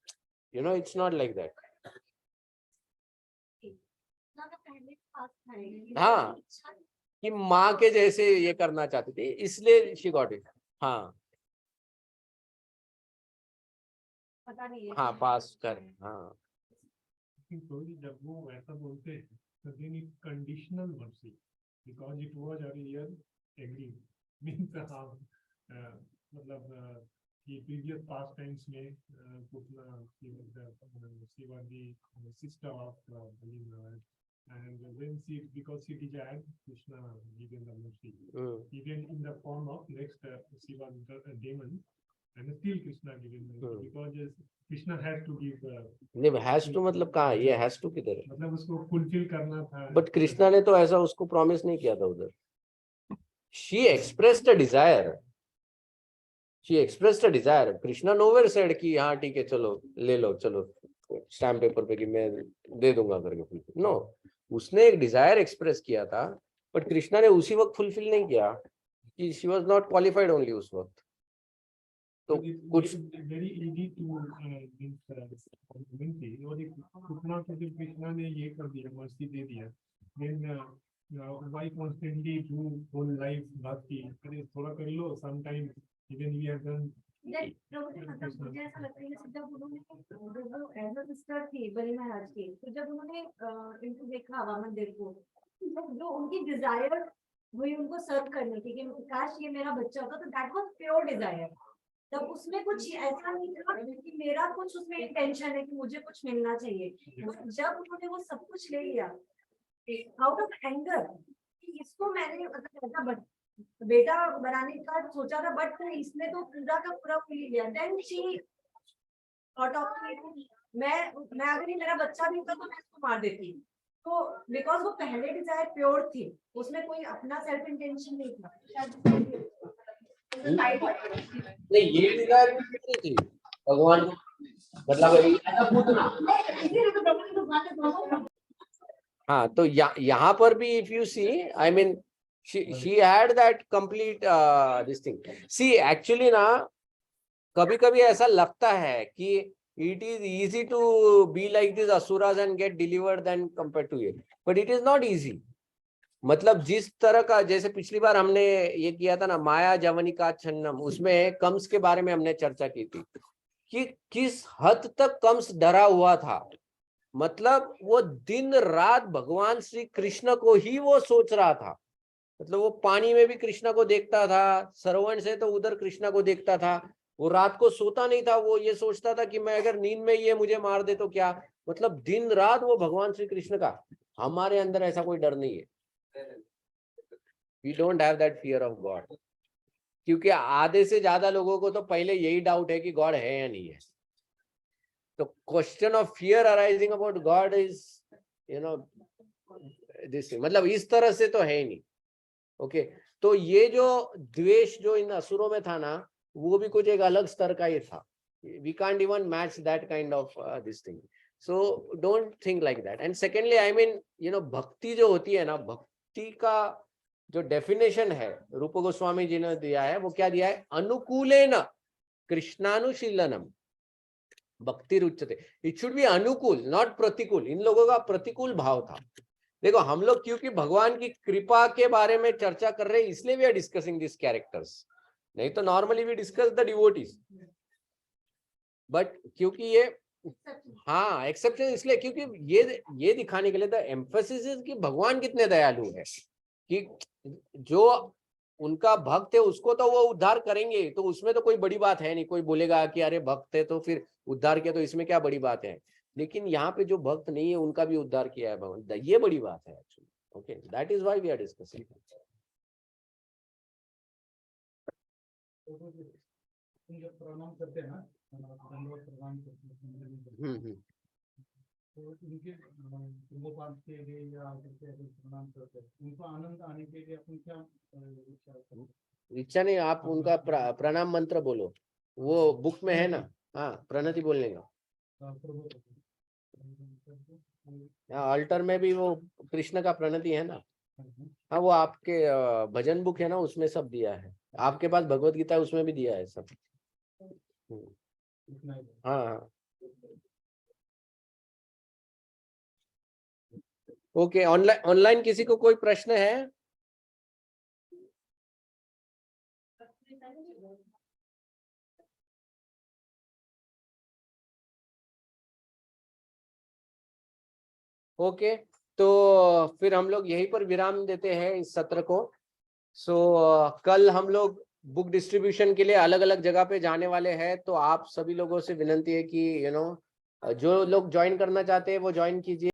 [SPEAKER 1] It's not like that. हाँ, कि माँ के जैसे ये करना चाहती थी, इसलिए शी गॉट इट। हाँ
[SPEAKER 2] पता नहीं है।
[SPEAKER 1] हाँ, पास कर। हाँ,
[SPEAKER 4] जब वो ऐसा बोलते हैं तो then it's conditional mercy because it was earlier agreed, means मतलब कि previous past times में Putana she was the sister of Bali, and when because she desired Krishna given the mercy, even in the form of next she was a demon, and still Krishna didn't mention because Krishna has to give
[SPEAKER 1] नहीं, हैज टू मतलब कहाँ, ये हैज टू किधर है?
[SPEAKER 4] मतलब उसको फुलफिल करना था।
[SPEAKER 1] बट कृष्णा ने तो ऐसा उसको प्रॉमिस नहीं किया था उधर। She expressed a desire, she expressed a desire. Krishna nowhere said कि हाँ ठीक है चलो ले लो, चलो स्टैम्प पेपर पे कि मैं दे दूंगा करके। नो, उसने एक डिजायर एक्सप्रेस किया था, बट कृष्णा ने उसी वक्त फुलफिल नहीं किया कि she was not qualified only उस वक्त। तो कुछ
[SPEAKER 4] वेरी इजी टू और एक कितना तो जब कृष्णा ने ये कर दिया, मस्ती दे दिया, then why constantly do whole life bhakti, अरे थोड़ा कर लो some time, even we have done.
[SPEAKER 2] मतलब मुझे ऐसा लगता है कि जब उन्होंने वो एज अ सिस्टर थी बली महाराज की, तो जब उन्होंने इनको देखा हवा मंदिर को, तो जो उनकी डिजायर हुई उनको सर्व करने की कि काश ये मेरा बच्चा होता, तो दैट वाज प्योर डिजायर। तब उसमें कुछ ऐसा नहीं था कि मेरा कुछ उसमें इंटेंशन है कि मुझे कुछ मिलना चाहिए। जब उन्होंने वो सब कुछ ले लिया आउट ऑफ एंगर, इसको मैंने मतलब बेटा बनाने का सोचा था, बट इसने तो पूरा का पूरा ले लिया। देन शी थॉट ऑफ मैं अगर ये मेरा बच्चा भी होता तो मैं इसको मार देती। तो बिकॉज वो पहले डिजायर प्योर थी, उसमें कोई अपना सेल्फ इंटेंशन नहीं था।
[SPEAKER 1] नहीं, ये डिजायर भी कितनी थी भगवान को, मतलब ऐसा पूछना। हाँ, तो यहाँ पर भी if you see, I mean she had that complete this thing. See, actually ना कभी कभी ऐसा लगता है कि it is easy to be like these asuras and get delivered than compared to it, but it is not easy. मतलब जिस तरह का, जैसे पिछली बार हमने ये किया था ना माया जवनिका छन्नम, उसमें कंस के बारे में हमने चर्चा की थी कि किस हद तक कंस डरा हुआ था। मतलब वो दिन रात भगवान श्री कृष्ण को ही वो सोच रहा था। मतलब वो पानी में भी कृष्णा को देखता था, सरोवर से तो उधर कृष्णा को देखता था, वो रात को सोता नहीं था, वो ये सोचता था कि मैं अगर नींद में ये मुझे मार दे तो क्या। मतलब दिन रात वो भगवान श्री कृष्ण का। हमारे अंदर ऐसा कोई डर नहीं है, we don't have that fear of God, क्योंकि आधे से ज्यादा लोगों को तो पहले यही डाउट है कि गॉड है या नहीं है। तो question of fear arising about God is you know this, मतलब इस तरह से तो है ही नहीं। ओके तो ये जो द्वेष जो इन असुरों में था ना, वो भी कुछ एक अलग स्तर का ही था। We can't even match that kind of this thing, so don't think like that. And secondly I mean भक्ति जो होती है ना, भक्ति का जो डेफिनेशन है रूप गोस्वामी जी ने दिया है, वो क्या दिया है? अनुकूलेन कृष्णानुशीलनम भक्ति रुच्यते। इट शुड बी अनुकूल, नॉट प्रतिकूल। इन लोगों का प्रतिकूल भाव था। देखो हम लोग क्योंकि भगवान की कृपा के बारे में चर्चा कर रहे हैं, इसलिए we are discussing this characters, नहीं तो normally we discuss the devotees. But क्योंकि ये हाँ एक्सेप्शन इसलिए क्योंकि ये दिखाने के लिए द एम्फेसिस इज कि भगवान कितने दयालु है, कि जो उनका भक्त है उसको तो वो उद्धार करेंगे, तो उसमें तो कोई बड़ी बात है नहीं। कोई बोलेगा कि अरे भक्त है तो फिर उद्धार किया तो इसमें क्या बड़ी बात है। लेकिन यहाँ पे जो भक्त नहीं है उनका भी उद्धार किया है भगवान, ये बड़ी बात है actually. Okay that is why we are discussing.
[SPEAKER 4] जब प्रणाम करते हैं ना, प्रणाम करते हैं, तो उनके प्रभुपाद के लिए या प्रणाम करते हैं, उनको आनंद आने के लिए अपन क्या
[SPEAKER 1] इच्छा नहीं, आप उनका प्रणाम मंत्र बोलो, वो बुक में है ना। हाँ प्रणति बोलने का, अल्टर में भी वो कृष्ण का प्रणति है ना। हाँ वो आपके भजन बुक है ना, उसमें सब दिया है। आपके पास भगवत गीता है, उसमें भी दिया है सब। हाँ ओके। ऑनलाइन किसी को कोई प्रश्न है? ओके तो फिर हम लोग यहीं पर विराम देते हैं इस सत्र को। कल हम लोग बुक डिस्ट्रीब्यूशन के लिए अलग अलग जगह पे जाने वाले हैं, तो आप सभी लोगों से विनती है कि जो लोग ज्वाइन करना चाहते हैं वो ज्वाइन कीजिए।